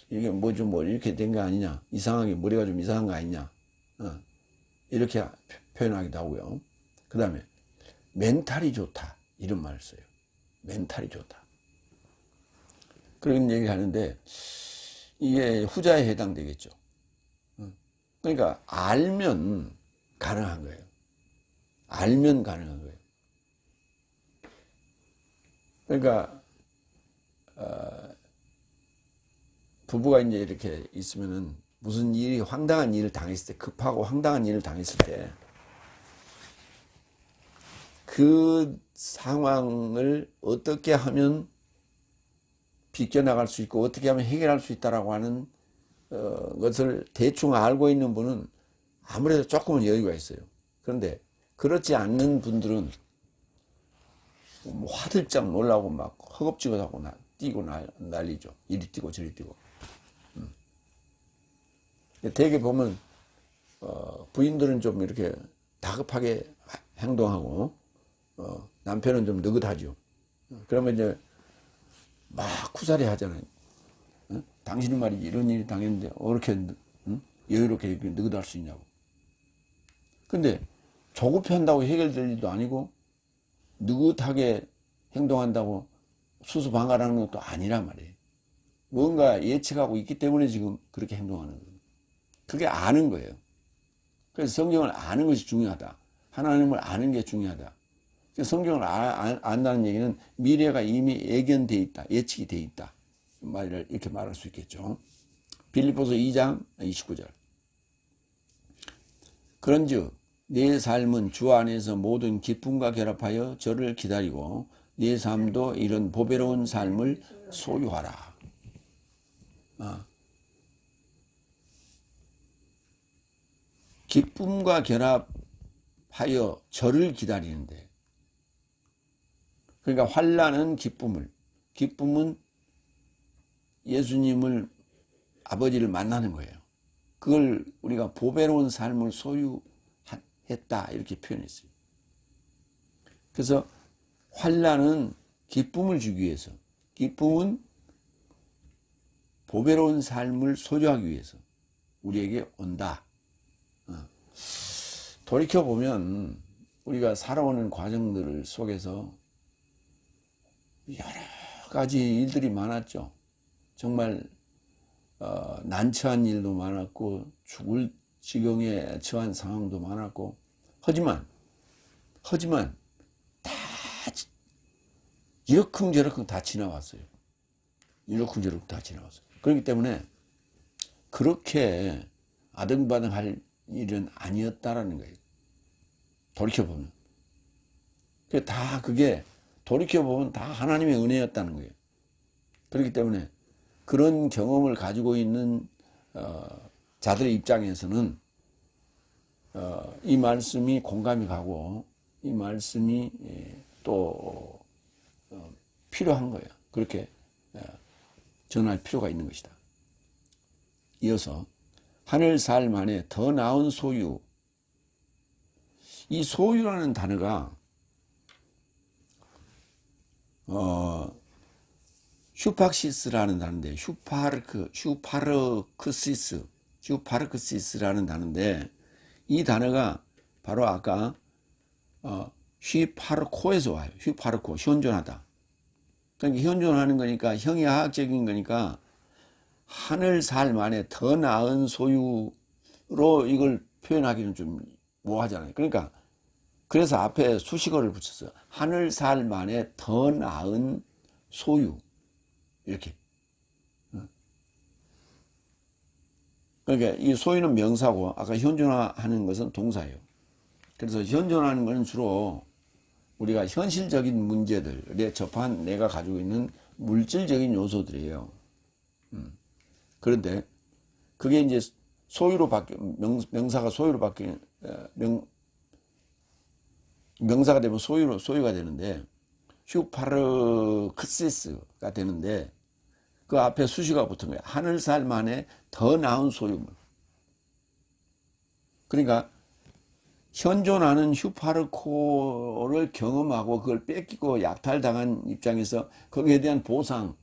이게 뭐 이렇게 된 거 아니냐, 이상하게 머리가 좀 이상한 거 아니냐, 이렇게 표현하기도 하고요. 그 다음에 멘탈이 좋다 이런 말을 써요. 멘탈이 좋다 그런 얘기를 하는데 이게 후자에 해당되겠죠. 그러니까 알면 가능한 거예요. 알면 가능한 거예요. 그러니까 부부가 이제 이렇게 있으면은 무슨 일이 황당한 일을 당했을 때, 급하고 황당한 일을 당했을 때 그 상황을 어떻게 하면 비껴나갈 수 있고 어떻게 하면 해결할 수 있다라고 하는 것을 대충 알고 있는 분은 아무래도 조금은 여유가 있어요. 그런데 그렇지 않는 분들은 화들짝 놀라고 막 허겁지겁하고 뛰고 난리죠. 이리 뛰고 저리 뛰고. 대개 보면 부인들은 좀 이렇게 다급하게 행동하고 남편은 좀 느긋하죠. 그러면 이제 막 쿠사리 하잖아요. 당신은 말이지 이런 일이 당했는데 어떻게 여유롭게 이렇게 느긋할 수 있냐고. 근데 조급한다고 해결될 일도 아니고 느긋하게 행동한다고 수수방관하는 것도 아니란 말이에요. 뭔가 예측하고 있기 때문에 지금 그렇게 행동하는 거예요. 그게 아는 거예요. 그래서 성경을 아는 것이 중요하다. 하나님을 아는 게 중요하다. 성경을 안다는 얘기는 미래가 이미 예견되어 있다. 예측이 되어 있다. 말을 이렇게 말할 수 있겠죠. 빌립보서 2장 29절 그런즉 내 삶은 주 안에서 모든 기쁨과 결합하여 저를 기다리고 내 삶도 이런 보배로운 삶을 소유하라. 기쁨과 결합하여 저를 기다리는데, 그러니까 환난은 기쁨은 예수님을, 아버지를 만나는 거예요. 그걸 우리가 보배로운 삶을 소유했다 이렇게 표현했어요. 그래서 환난은 기쁨을 주기 위해서, 기쁨은 보배로운 삶을 소유하기 위해서 우리에게 온다. 돌이켜보면 우리가 살아오는 과정들 속에서 여러 가지 일들이 많았죠. 정말 난처한 일도 많았고 죽을 지경에 처한 상황도 많았고, 하지만 다 이러쿵저러쿵 다 지나왔어요. 이러쿵저러쿵 다 지나왔어요. 그렇기 때문에 그렇게 아등바등할 일은 아니었다라는 거예요. 돌이켜보면 그게 돌이켜보면 다 하나님의 은혜였다는 거예요. 그렇기 때문에 그런 경험을 가지고 있는 자들의 입장에서는 이 말씀이 공감이 가고 이 말씀이 또 필요한 거예요. 그렇게 전할 필요가 있는 것이다. 이어서 하늘 삶 안에 더 나은 소유. 이 소유라는 단어가 슈팍시스라는 단어인데, 슈파르크시스라는 단어인데, 이 단어가 바로 아까 휘파르코에서 와요. 휘파르코, 현존하다. 그러니까 현존하는 거니까, 형이하학적인 거니까 하늘 삶 안에 더 나은 소유로 이걸 표현하기는 좀 뭐하잖아요. 그러니까 그래서 앞에 수식어를 붙였어요. 하늘 삶 안에 더 나은 소유, 이렇게. 그러니까 이 소유는 명사고 아까 현존하는 것은 동사예요. 그래서 현존하는 것은 주로 우리가 현실적인 문제들에 접한 내가 가지고 있는 물질적인 요소들이에요. 그런데 그게 이제 소유로 명사가 소유로 바뀌는, 명사가 되면 소유가 되는데, 슈파르크시스가 되는데, 그 앞에 수식어가 붙은 거예요. 하늘 삶 안에 더 나은 소유물. 그러니까 현존하는 슈파르코를 경험하고 그걸 뺏기고 약탈당한 입장에서 거기에 대한 보상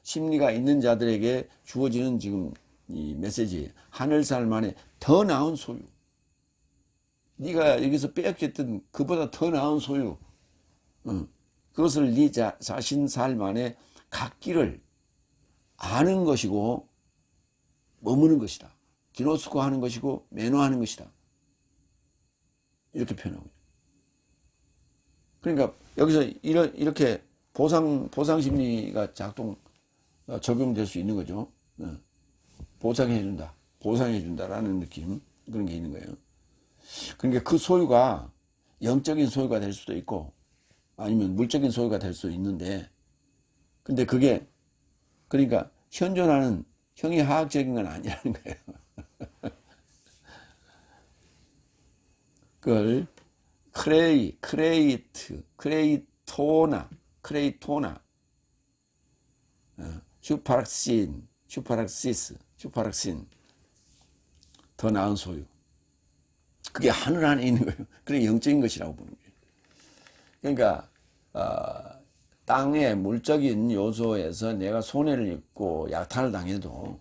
심리가 있는 자들에게 주어지는 지금 이 메시지, 하늘 삶 안에 더 나은 소유. 네가 여기서 빼앗겼던 그보다 더 나은 소유, 그것을 네 자신 삶 안에 갖기를 아는 것이고 머무는 것이다. 기노스코하는 것이고 매너하는 것이다. 이렇게 표현하고 있어요. 그러니까 여기서 이렇게 보상 심리가 적용될 수 있는 거죠. 보상해준다라는 느낌, 그런 게 있는 거예요. 그러니까 그 소유가 영적인 소유가 될 수도 있고 아니면 물적인 소유가 될 수도 있는데, 근데 그게 그러니까 현존하는 형이 하학적인 건 아니라는 거예요. 그걸 크레이토나, 슈파락신, 더 나은 소유. 그게 하늘 안에 있는 거예요. 그게 영적인 것이라고 보는 거예요. 그러니까 땅의 물적인 요소에서 내가 손해를 입고 약탈을 당해도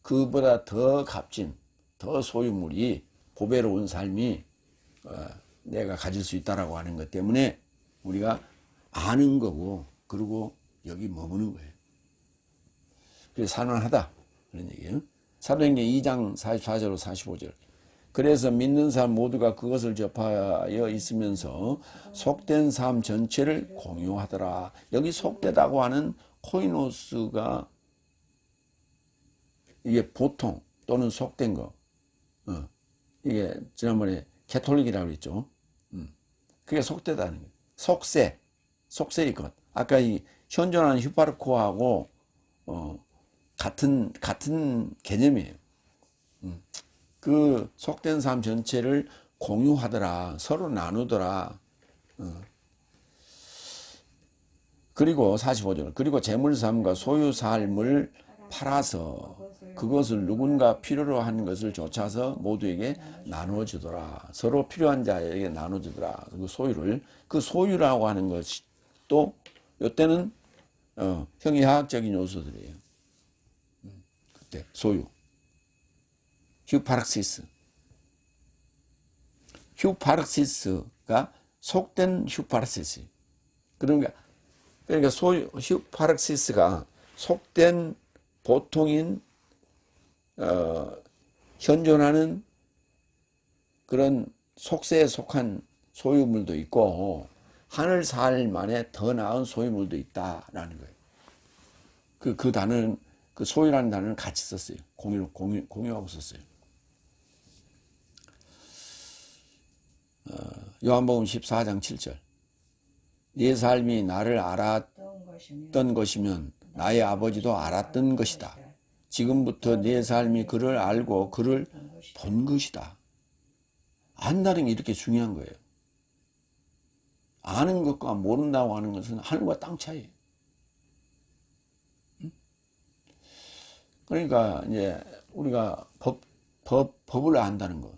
그보다 더 값진, 더 소유물이, 보배로운 삶이 내가 가질 수 있다라고 하는 것 때문에 우리가 아는 거고, 그리고 여기 머무는 거예요. 그래서 산만하다, 그런 얘기예요. 사도행전 2장 44절로 45절. 그래서 믿는 사람 모두가 그것을 접하여 있으면서 속된 삶 전체를 공유하더라. 여기 속되다고 하는 코이노스가 이게 보통 또는 속된 거, 이게 지난번에 캐톨릭이라고 그랬죠. 그게 속되다는 거예요. 속세의 것. 아까 이 현존하는 휴파르코하고 같은 개념이에요. 그 속된 삶 전체를 공유하더라, 서로 나누더라. 그리고 45절, 그리고 재물삶과 소유삶을 팔아서 그것을 누군가 필요로 하는 것을 좇아서 모두에게 나눠주더라. 서로 필요한 자에게 나눠주더라. 그 소유라고 하는 것이 또 이때는 형이하학적인 요소들이에요. 그때 소유, 휴파락시스가 속된 휴파락시스. 그러니까 휴파락시스가 속된 보통인 현존하는 그런 속세에 속한 소유물도 있고 하늘 살만에 더 나은 소유물도 있다라는 거예요. 그 단어는 그 소유라는 단어는 같이 썼어요. 공유하고 썼어요. 요한복음 14장 7절. 네 삶이 나를 알았던 것이면 나의 아버지도 알았던 것이다. 지금부터 네 삶이 그를 알고 그를 본 것이다. 안다는 게 이렇게 중요한 거예요. 아는 것과 모른다고 하는 것은 하늘과 땅 차이예요. 그러니까 이제 우리가 법을 안다는 것.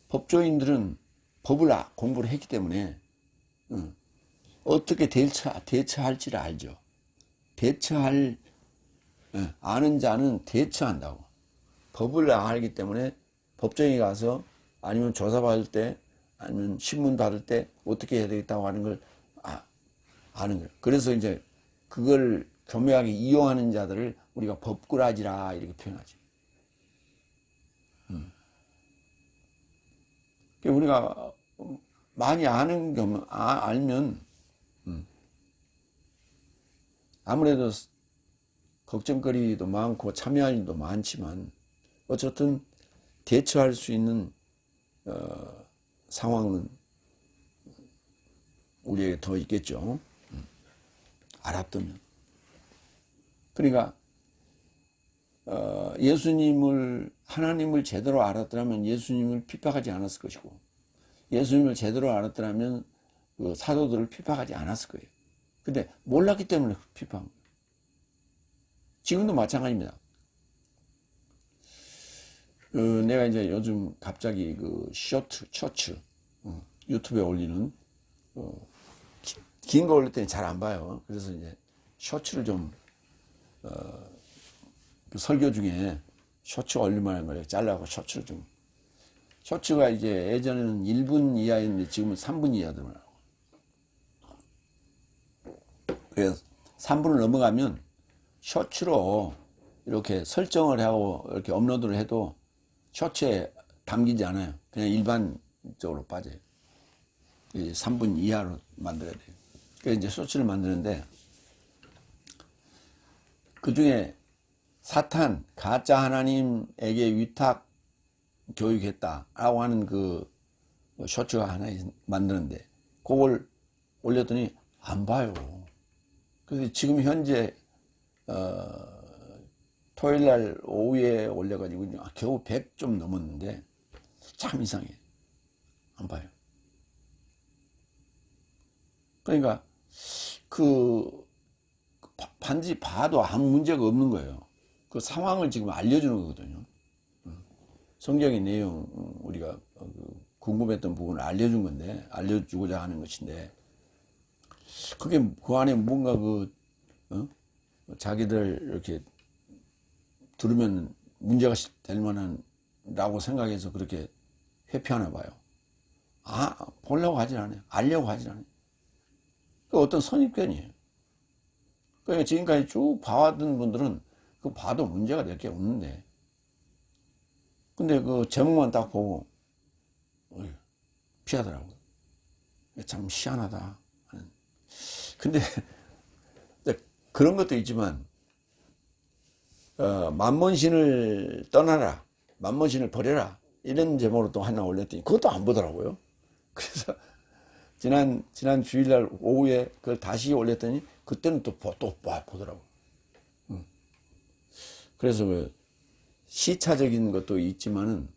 법조인들은 법을 공부를 했기 때문에 어떻게 대처할지를 알죠. 아는 자는 대처한다고. 법을 알기 때문에 법정에 가서 아니면 조사받을 때 아니면 신문 받을 때 어떻게 해야 되겠다고 하는 걸 아는 거예요. 그래서 이제 그걸 교묘하게 이용하는 자들을 우리가 법꾸라지라 이렇게 표현하죠. 우리가 많이 알면 아무래도 걱정거리도 많고 참여할 일도 많지만 어쨌든 대처할 수 있는 상황은 우리에게 더 있겠죠. 알았다면. 그러니까 하나님을 제대로 알았더라면 예수님을 핍박하지 않았을 것이고 예수님을 제대로 알았더라면 그 사도들을 핍박하지 않았을 거예요. 근데 몰랐기 때문에 핍박한 거예요. 지금도 마찬가지입니다. 내가 이제 요즘 갑자기 그 쇼츠 유튜브에 올리는 긴 거 올릴 때는 잘 안 봐요. 그래서 이제 쇼츠를 좀 그 설교 중에 쇼츠 올릴만한 걸 잘라고 쇼츠가 이제 예전에는 1분 이하였는데 지금은 3분 이하더라고요. 그래서 3분을 넘어가면 쇼츠로 이렇게 설정을 하고 이렇게 업로드를 해도 쇼츠에 담기지 않아요. 그냥 일반적으로 빠져요. 3분 이하로 만들어야 돼요. 그래서 이제 쇼츠를 만드는데 그 중에 사탄, 가짜 하나님에게 위탁 교육했다라고 하는 그 쇼츠가 하나 만드는데 그걸 올렸더니 안 봐요. 그래서 지금 현재 토요일날 오후에 올려가지고 겨우 100 좀 넘었는데 참 이상해. 안 봐요. 그러니까 반드시 봐도 아무 문제가 없는 거예요. 그 상황을 지금 알려주는 거거든요. 성경의 내용 우리가 궁금했던 부분을 알려준 건데 알려주고자 하는 것인데 그게 그 안에 뭔가 자기들 이렇게 들으면 문제가 될 만한 라고 생각해서 그렇게 회피하나 봐요. 보려고 하진 않아요. 알려고 하진 않아요. 그 어떤 선입견이에요. 그러니까 지금까지 쭉 봐왔던 분들은 그 봐도 문제가 될 게 없는데 근데 그 제목만 딱 보고 피하더라고요. 참 희한하다. 근데 그런 것도 있지만 만몬신을 떠나라. 만몬신을 버려라. 이런 제목으로 또 하나 올렸더니 그것도 안 보더라고요. 그래서 지난 주일날 오후에 그걸 다시 올렸더니 그때는 또 보더라고. 그래서 그 시차적인 것도 있지만은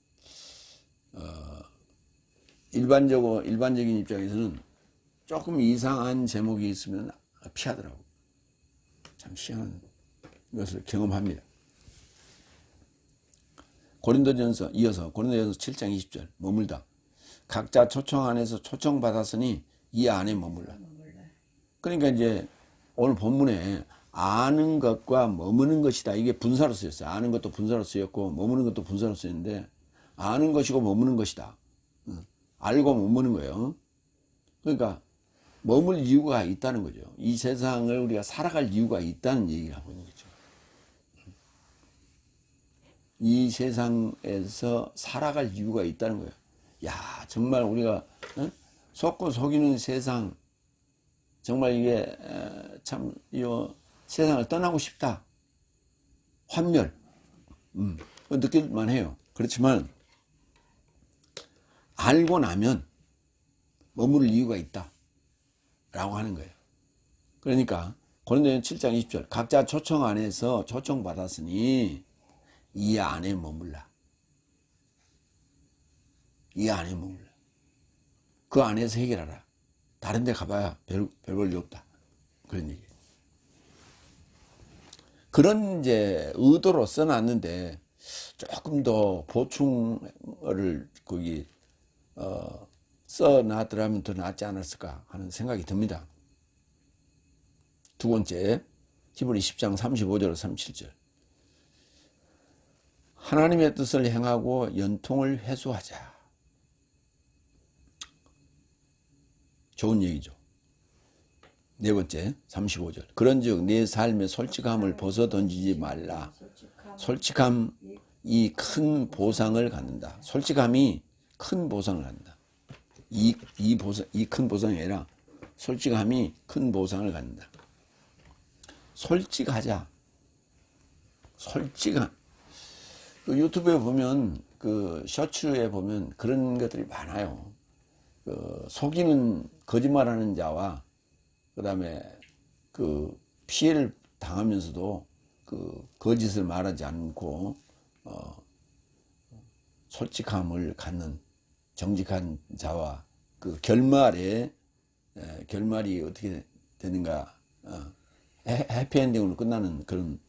일반적인 입장에서는 조금 이상한 제목이 있으면 피하더라고. 참 희한한 것을 경험합니다. 고린도전서 이어서 고린도전서 7장 20절 머물다. 각자 초청 안에서 초청받았으니 이 안에 머물라. 그러니까 이제 오늘 본문에 아는 것과 머무는 것이다. 이게 분사로 쓰였어요. 아는 것도 분사로 쓰였고 머무는 것도 분사로 쓰였는데 아는 것이고 머무는 것이다. 알고 머무는 거예요. 그러니까 머물 이유가 있다는 거죠. 이 세상을 우리가 살아갈 이유가 있다는 얘기를 하고 있는 거죠. 이 세상에서 살아갈 이유가 있다는 거예요. 야, 정말 우리가 속고 속이는 세상, 정말 이게 참 이 세상을 떠나고 싶다. 환멸, 느낄만 해요. 그렇지만 알고 나면 머무를 이유가 있다 라고 하는 거예요. 그러니까 고린도전서 7장 20절 각자 초청 안에서 초청받았으니 이 안에 머물라. 이 안에 머물라. 그 안에서 해결하라. 다른 데 가봐야 별 볼 일 없다. 그런 얘기. 그런 이제 의도로 써놨는데 조금 더 보충을 거기 써놨더라면 더 낫지 않았을까 하는 생각이 듭니다. 두 번째, 히브리 10장 35절 37절 하나님의 뜻을 행하고 연통을 회수하자. 좋은 얘기죠. 네 번째 35절 그런즉 내 삶의 솔직함을 벗어던지지 말라. 솔직함이 큰 보상을 갖는다. 솔직함이 큰 보상을 갖는다. 이 큰 보상이 아니라 솔직함이 큰 보상을 갖는다. 솔직하자. 솔직함. 그 유튜브에 보면 그 셔츠에 보면 그런 것들이 많아요. 그 속이는 거짓말하는 자와 그 다음에 그 피해를 당하면서도 그 거짓을 말하지 않고 솔직함을 갖는 정직한 자와 그 결말이 어떻게 되는가 해피엔딩으로 끝나는 그런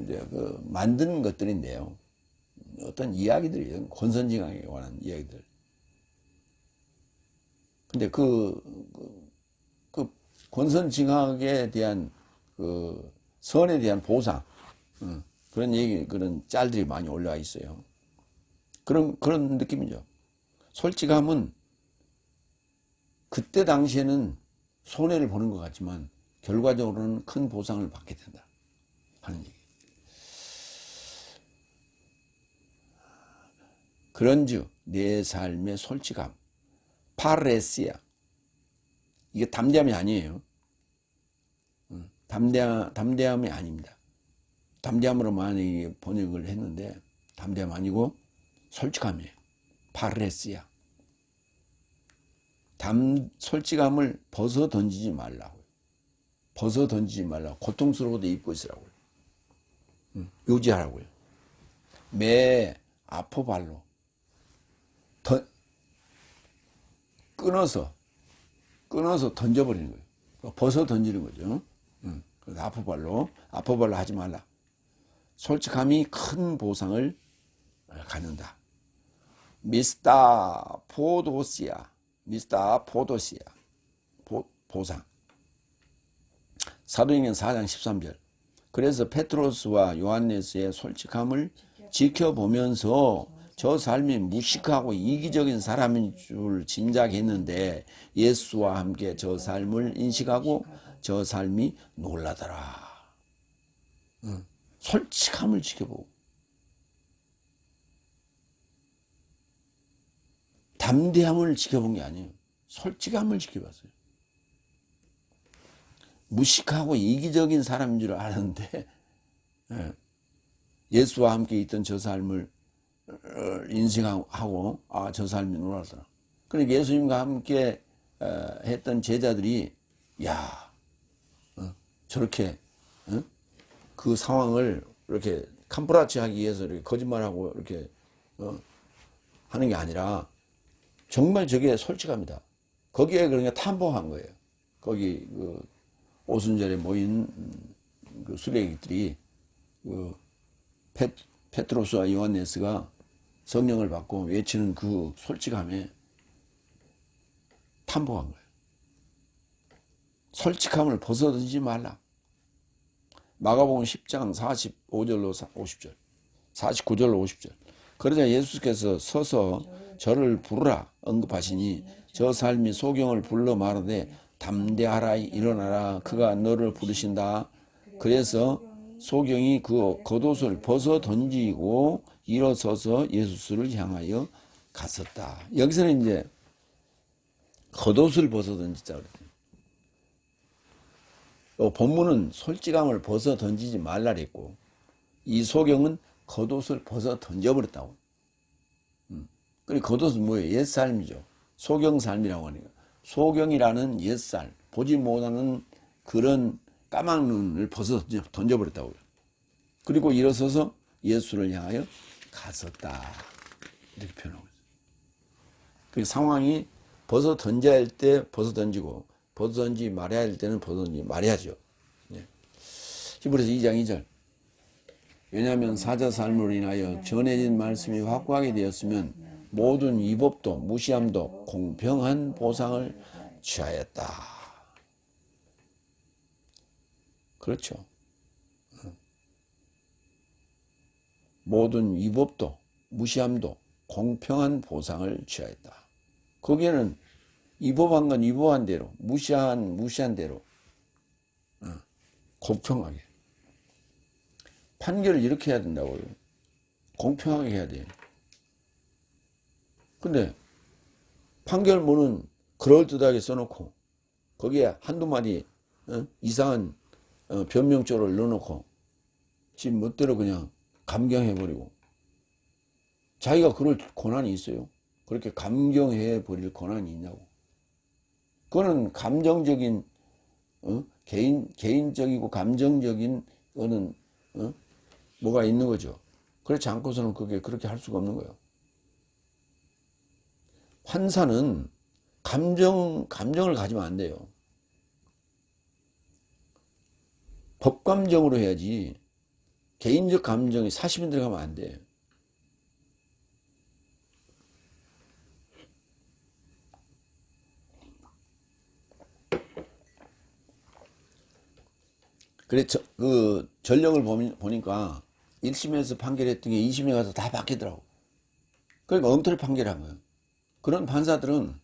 이제 그 만드는 것들인데요. 어떤 이야기들이에요. 권선징악에 관한 이야기들. 근데 그 권선징악에 대한 그 선에 대한 보상, 그런 짤들이 많이 올라와 있어요. 그런 느낌이죠. 솔직함은 그때 당시에는 손해를 보는 것 같지만 결과적으로는 큰 보상을 받게 된다 하는 얘기. 그런즉 내 삶의 솔직함, 파레시아. 이게 담대함이 아니에요. 담대함이 아닙니다. 담대함으로 많이 번역을 했는데 담대함 아니고 솔직함이에요. 파레시아. 솔직함을 벗어 던지지 말라고요. 벗어 던지지 말라고. 고통스러워도 입고 있으라고요. 유지하라고요. 매 아포발로 끊어서 던져버리는 거예요. 벗어 던지는 거죠. 그래서 아포발로 하지 말라. 솔직함이 큰 보상을 갖는다. 미스터 포도시아 보상. 사도행전 4장 13절 그래서 페트로스와 요한네스의 솔직함을 지켜보면서 저 삶이 무식하고 이기적인 사람인 줄 짐작했는데 예수와 함께 저 삶을 인식하고 저 삶이 놀라더라. 솔직함을 지켜보고 담대함을 지켜본 게 아니에요. 솔직함을 지켜봤어요. 무식하고 이기적인 사람인 줄 알았는데 예수와 함께 있던 저 삶을 인식하고 저 삶이 놀랐더라. 그러니까 예수님과 함께 했던 제자들이 야 저렇게 그 상황을 이렇게 캄프라치 하기 위해서 이렇게 거짓말하고 이렇게 하는 게 아니라 정말 저게 솔직합니다. 거기에 그러니까 탐복한 거예요. 거기 그 오순절에 모인 그 수레기들이 그 페트로스와 요한네스가 성령을 받고 외치는 그 솔직함에 탐복한 거예요. 솔직함을 벗어던지지 말라. 마가복음 10장 45절로 50절, 49절로 50절. 그러자 예수께서 서서 저를 부르라 언급하시니 저 삶이 소경을 불러 말하되 담대하라 일어나라 그가 너를 부르신다. 그래서 소경이 그 겉옷을 벗어 던지고 일어서서 예수를 향하여 갔었다. 여기서는 이제 겉옷을 벗어 던지자 그랬어요. 본문은 솔직함을 벗어 던지지 말라 그랬고 이 소경은 겉옷을 벗어 던져버렸다고. 그리고 겉옷은 뭐예요? 옛삶이죠. 소경 삶이라고 하니까. 소경이라는 옛살, 보지 못하는 그런 까만 눈을 벗어 던져버렸다고요. 그리고 일어서서 예수를 향하여 갔었다. 이렇게 표현하고 있어요. 그 상황이 벗어 던져야 할 때 벗어 던지고 벗어 던지지 말아야 할 때는 벗어 던지지 말아야죠. 네. 히브리서 2장 2절. 왜냐하면 사자 삶으로 인하여 전해진 말씀이 확고하게 되었으면 모든 위법도 무시함도 공평한 보상을 취하였다. 그렇죠. 모든 위법도 무시함도 공평한 보상을 취하였다. 거기에는 위법한 건 위법한 대로, 무시한 대로 공평하게. 판결을 이렇게 해야 된다고요. 공평하게 해야 돼요. 근데 판결문은 그럴듯하게 써놓고 거기에 한두 마디 이상한 변명조를 넣어놓고 지 멋대로 그냥 감경해버리고 자기가 그럴 권한이 있어요? 그렇게 감경해버릴 권한이 있냐고. 그거는 감정적인 개인적이고 감정적인 거는 뭐가 있는 거죠. 그렇지 않고서는 그게 그렇게 할 수가 없는 거예요. 판사는 감정을 가지면 안 돼요. 법감정으로 해야지 개인적 감정이 사심이 들어가면 안 돼요. 그래 그 전력을 보니까 1심에서 판결했던 게 2심에 가서 다 바뀌더라고. 그러니까 엉터리 판결한 거예요. 그런 판사들은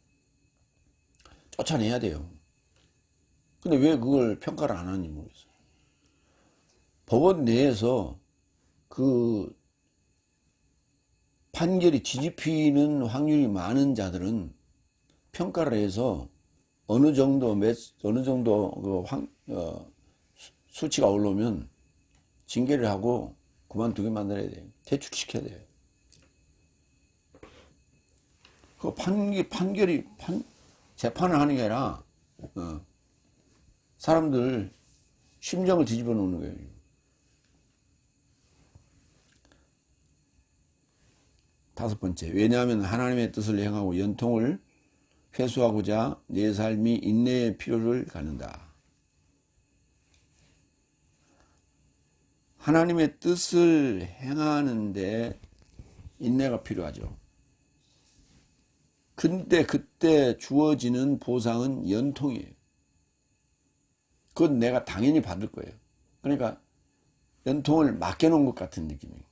쫓아내야 돼요. 근데 왜 그걸 평가를 안 하는지 모르겠어요. 법원 내에서 그 판결이 뒤집히는 확률이 많은 자들은 평가를 해서 어느 정도 수치가 올라오면 징계를 하고 그만두게 만들어야 돼요. 퇴출시켜야 돼요. 그 재판을 하는 게 아니라 사람들 심정을 뒤집어 놓는 거예요. 다섯 번째, 왜냐하면 하나님의 뜻을 행하고 연통을 회수하고자 내 삶이 인내의 필요를 갖는다. 하나님의 뜻을 행하는데 인내가 필요하죠. 근데 그때 주어지는 보상은 연통이에요. 그건 내가 당연히 받을 거예요. 그러니까 연통을 맡겨놓은 것 같은 느낌이에요.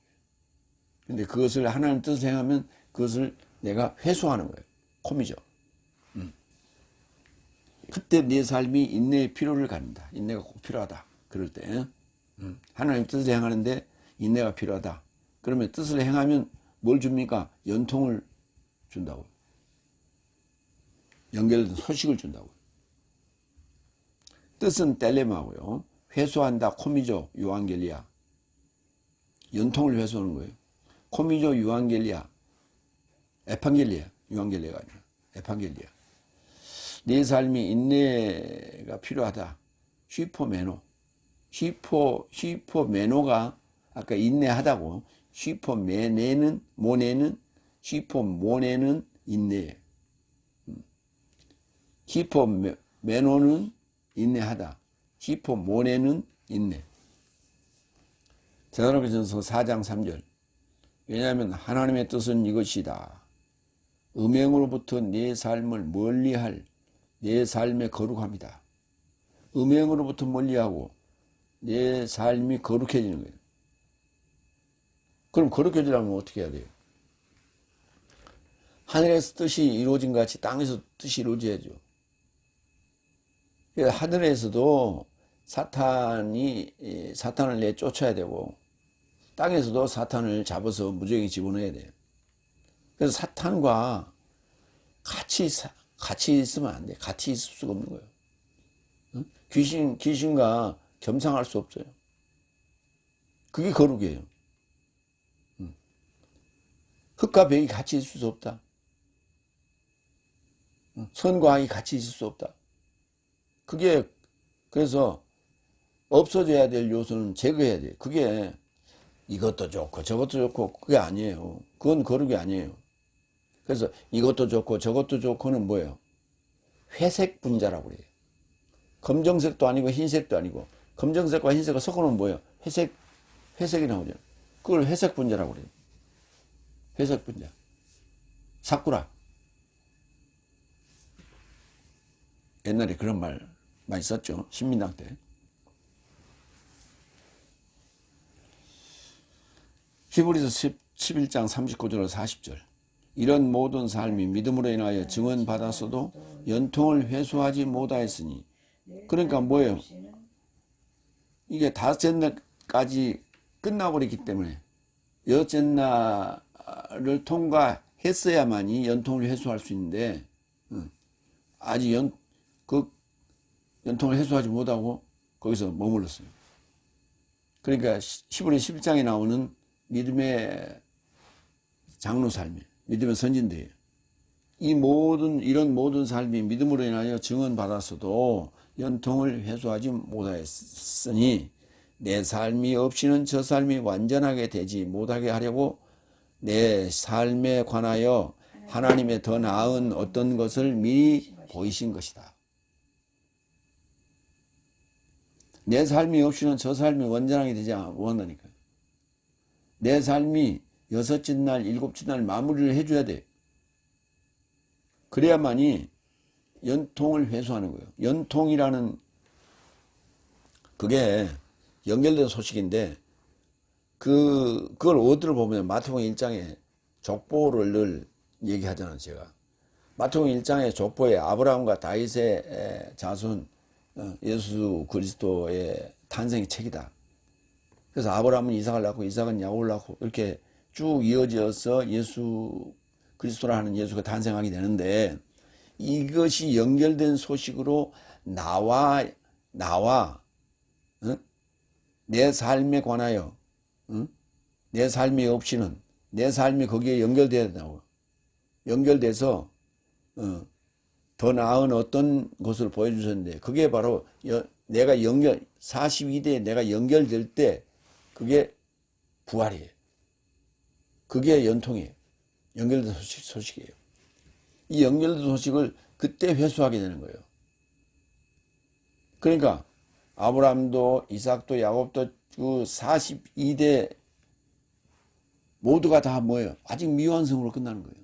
근데 그것을 하나님 뜻을 행하면 그것을 내가 회수하는 거예요. 콤이죠. 그때 내 삶이 인내의 필요를 갖는다. 인내가 꼭 필요하다. 그럴 때 하나님 뜻을 행하는데 인내가 필요하다. 그러면 뜻을 행하면 뭘 줍니까? 연통을 준다고요. 연결된 소식을 준다고요. 뜻은 텔레마고요. 회수한다 콤이죠. 요한겔리야. 연통을 회수하는 거예요. 코미조 유앙겔리아, 에판겔리아, 유앙겔리아가 아니라 에판겔리아. 내 삶이 인내가 필요하다. 슈퍼메노. 슈퍼메노가 아까 인내하다고. 슈퍼모네는 인내예요. 슈퍼메노는 인내하다. 슈퍼모네는 인내. 데살로니가전서 4장 3절. 왜냐하면 하나님의 뜻은 이것이다. 음행으로부터 내 삶을 멀리할 내 삶의 거룩함이다. 음행으로부터 멀리하고 내 삶이 거룩해지는 거예요. 그럼 거룩해지려면 어떻게 해야 돼요? 하늘에서 뜻이 이루어진 것 같이 땅에서 뜻이 이루어져야죠. 하늘에서도 사탄을 내쫓아야 되고 땅에서도 사탄을 잡아서 무저에게 집어넣어야 돼요. 그래서 사탄과 같이 있으면 안 돼. 같이 있을 수가 없는 거예요. 귀신과 겸상할 수 없어요. 그게 거룩이에요. 흙과 벽이 같이 있을 수 없다. 선과 악이 같이 있을 수 없다. 그게 그래서 없어져야 될 요소는 제거해야 돼요. 그게 이것도 좋고 저것도 좋고 그게 아니에요. 그건 거룩이 아니에요. 그래서 이것도 좋고 저것도 좋고는 뭐예요? 회색 분자라고 그래요. 검정색도 아니고 흰색도 아니고 검정색과 흰색을 섞어놓으면 뭐예요? 회색이 나오죠. 그걸 회색 분자라고 그래요. 회색 분자. 사쿠라. 옛날에 그런 말 많이 썼죠. 신민당 때. 히브리서 11장 39절 40절. 이런 모든 삶이 믿음으로 인하여 증언받았어도 연통을 회수하지 못하였으니. 그러니까 뭐예요? 이게 다섯째 날까지 끝나버리기 때문에 여섯째 날을 통과했어야만이 연통을 회수할 수 있는데 아직 연통을 회수하지 못하고 거기서 머물렀어요. 그러니까 히브리 11장에 나오는 믿음의 장로 삶이 믿음의 선진들이에요. 이런 모든 삶이 믿음으로 인하여 증언받았어도 연통을 회수하지 못하였으니 내 삶이 없이는 저 삶이 완전하게 되지 못하게 하려고 내 삶에 관하여 하나님의 더 나은 어떤 것을 미리 보이신 것이다. 내 삶이 없이는 저 삶이 완전하게 되지 못한다니까요. 내 삶이 여섯째 날, 일곱째 날 마무리를 해줘야 돼요. 그래야만이 연통을 회수하는 거예요. 연통이라는 그게 연결된 소식인데 그걸 어디를 보면 마태복음 1장에 족보를 늘 얘기하잖아요. 제가 마태복음 1장의 족보에 아브라함과 다윗의 자손 예수 그리스도의 탄생의 책이다. 그래서 아브라함은 이삭을 낳고 이삭은 야곱을 낳고 이렇게 쭉 이어져서 예수 그리스도라는 예수가 탄생하게 되는데 이것이 연결된 소식으로 나와 내 삶에 관하여 내 삶이 없이는 내 삶이 거기에 연결돼야 된다고. 연결돼서 더 나은 어떤 것을 보여주셨는데 그게 바로 내가 42대에 내가 연결될 때 그게 부활이에요. 그게 연통이에요. 연결된 소식이에요. 이 연결된 소식을 그때 회수하게 되는 거예요. 그러니까 아브라함도 이삭도 야곱도 그 42대 모두가 다 뭐예요? 아직 미완성으로 끝나는 거예요.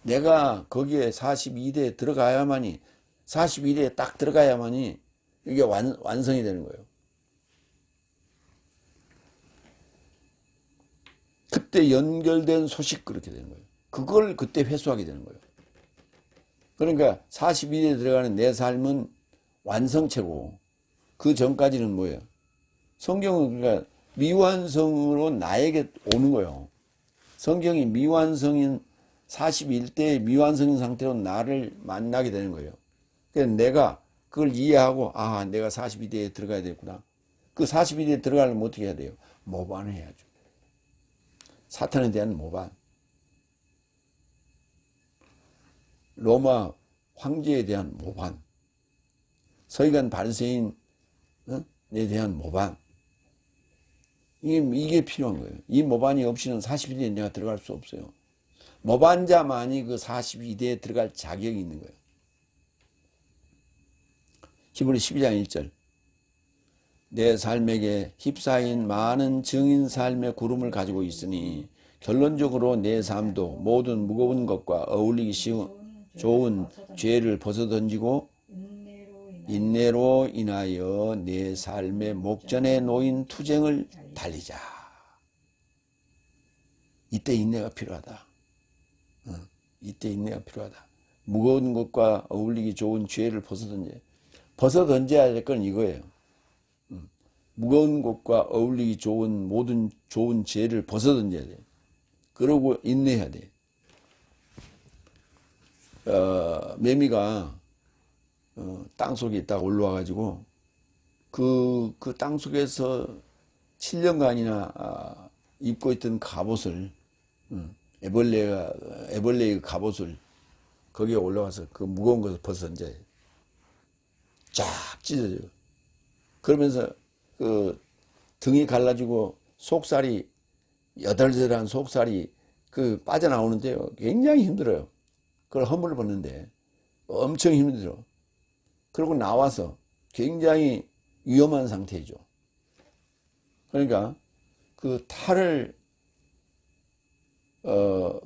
내가 거기에 42대에 들어가야만이 42대에 딱 들어가야만이 이게 완성이 되는 거예요. 그때 연결된 소식 그렇게 되는 거예요. 그걸 그때 회수하게 되는 거예요. 그러니까 42대에 들어가는 내 삶은 완성체고 그 전까지는 뭐예요? 성경은 그러니까 미완성으로 나에게 오는 거예요. 성경이 미완성인 41대의 미완성인 상태로 나를 만나게 되는 거예요. 그래서 내가 그걸 이해하고 내가 42대에 들어가야 되겠구나. 그 42대에 들어가려면 어떻게 해야 돼요? 모반을 해야죠. 사탄에 대한 모반, 로마 황제에 대한 모반, 서기관 바리새인에 대한 모반, 이게 필요한 거예요. 이 모반이 없이는 42대에 내가 들어갈 수 없어요. 모반자만이 그 42대에 들어갈 자격이 있는 거예요. 히브리 12장 1절. 내 삶에게 휩싸인 많은 증인 삶의 구름을 가지고 있으니 결론적으로 내 삶도 모든 무거운 것과 어울리기 쉬운 좋은 죄를 벗어던지고 인내로 인하여 내 삶의 목전에 놓인 투쟁을 달리자. 이때 인내가 필요하다. 이때 인내가 필요하다. 무거운 것과 어울리기 좋은 죄를 벗어던져야 될 건 이거예요. 무거운 것과 어울리기 좋은 모든 좋은 죄를 벗어던져야 돼. 그러고 인내해야 돼. 매미가 땅속에 있다가 올라와가지고 그 땅속에서 7년간이나 입고 있던 갑옷을 애벌레의 갑옷을 거기에 올라가서 그 무거운 것을 벗어던져야 돼. 쫙 찢어져요. 그러면서 그 등이 갈라지고 속살이 여달저달한 속살이 그 빠져나오는데요. 굉장히 힘들어요. 그걸 허물을 벗는데 엄청 힘들어. 그러고 나와서 굉장히 위험한 상태죠. 그러니까 그 탈을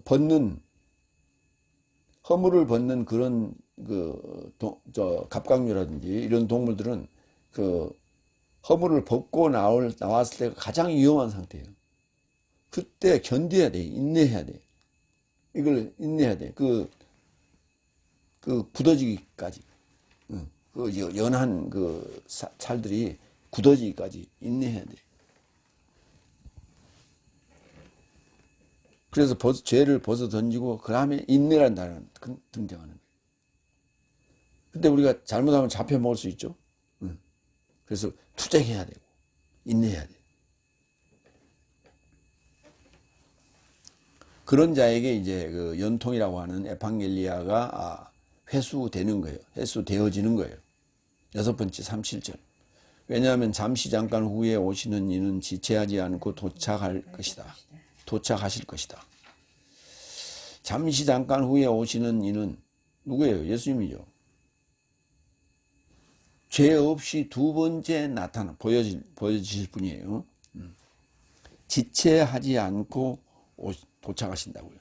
벗는 허물을 벗는 그런 갑각류라든지 이런 동물들은 그 허물을 벗고 나왔을 때가 가장 위험한 상태예요. 그때 견뎌야 돼. 인내해야 돼. 이걸 인내해야 돼. 그 굳어지기까지. 그 연한 그 살들이 굳어지기까지 인내해야 돼. 그래서 죄를 벗어 던지고 그 다음에 인내라는 단어가 등장하는 거예요. 근데 우리가 잘못하면 잡혀 먹을 수 있죠. 그래서 투쟁해야 되고 인내해야 돼. 그런 자에게 이제 그 연통이라고 하는 에판겔리아가 회수되는 거예요. 회수되어지는 거예요. 6번째 37절. 왜냐하면 잠시 잠깐 후에 오시는 이는 지체하지 않고 도착하실 것이다. 잠시 잠깐 후에 오시는 이는 누구예요? 예수님이죠. 죄 없이 두 번째 보여지실 분이에요. 지체하지 않고 도착하신다고요.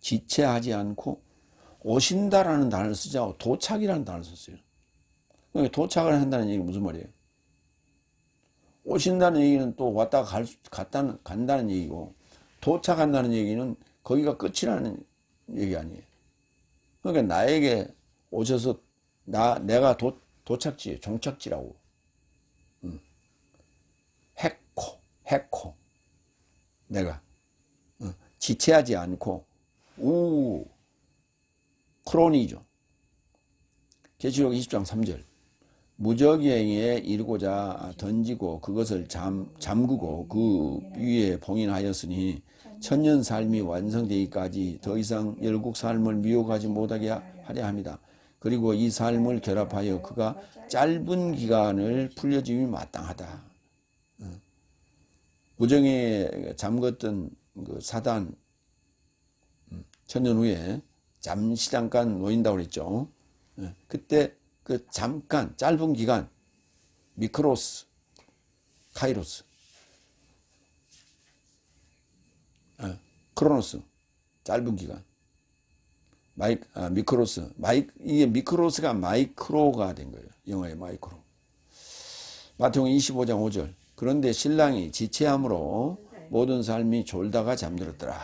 지체하지 않고 오신다라는 단어를 쓰지 않고 도착이라는 단어를 썼어요. 그러니까 도착을 한다는 얘기가 무슨 말이에요? 오신다는 얘기는 또 왔다가 간다는 얘기고, 도착한다는 얘기는 거기가 끝이라는 얘기 아니에요. 그러니까 나에게 오셔서 내가 도착지, 종착지라고. 해코. 내가. 지체하지 않고, 크로니죠. 계시록 20장 3절. 무적행위에 이르고자 던지고 그것을 잠그고 그 위에 봉인하였으니 천년 삶이 완성되기까지 더 이상 열국 삶을 미혹하지 못하게 하려 합니다. 그리고 이 삶을 결합하여 그가 짧은 기간을 풀려짐이 마땅하다. 무정에 잠겼던 그 사단 천년 후에 잠시 잠깐 놓인다고 그랬죠. 그때 그 잠깐 짧은 기간 미크로스 카이로스 크로노스 짧은 기간 미크로스 이게 미크로스가 마이크로가 된 거예요. 영어의 마이크로. 마태복음 25장 5절. 그런데 신랑이 지체함으로 모든 삶이 졸다가 잠들었더라.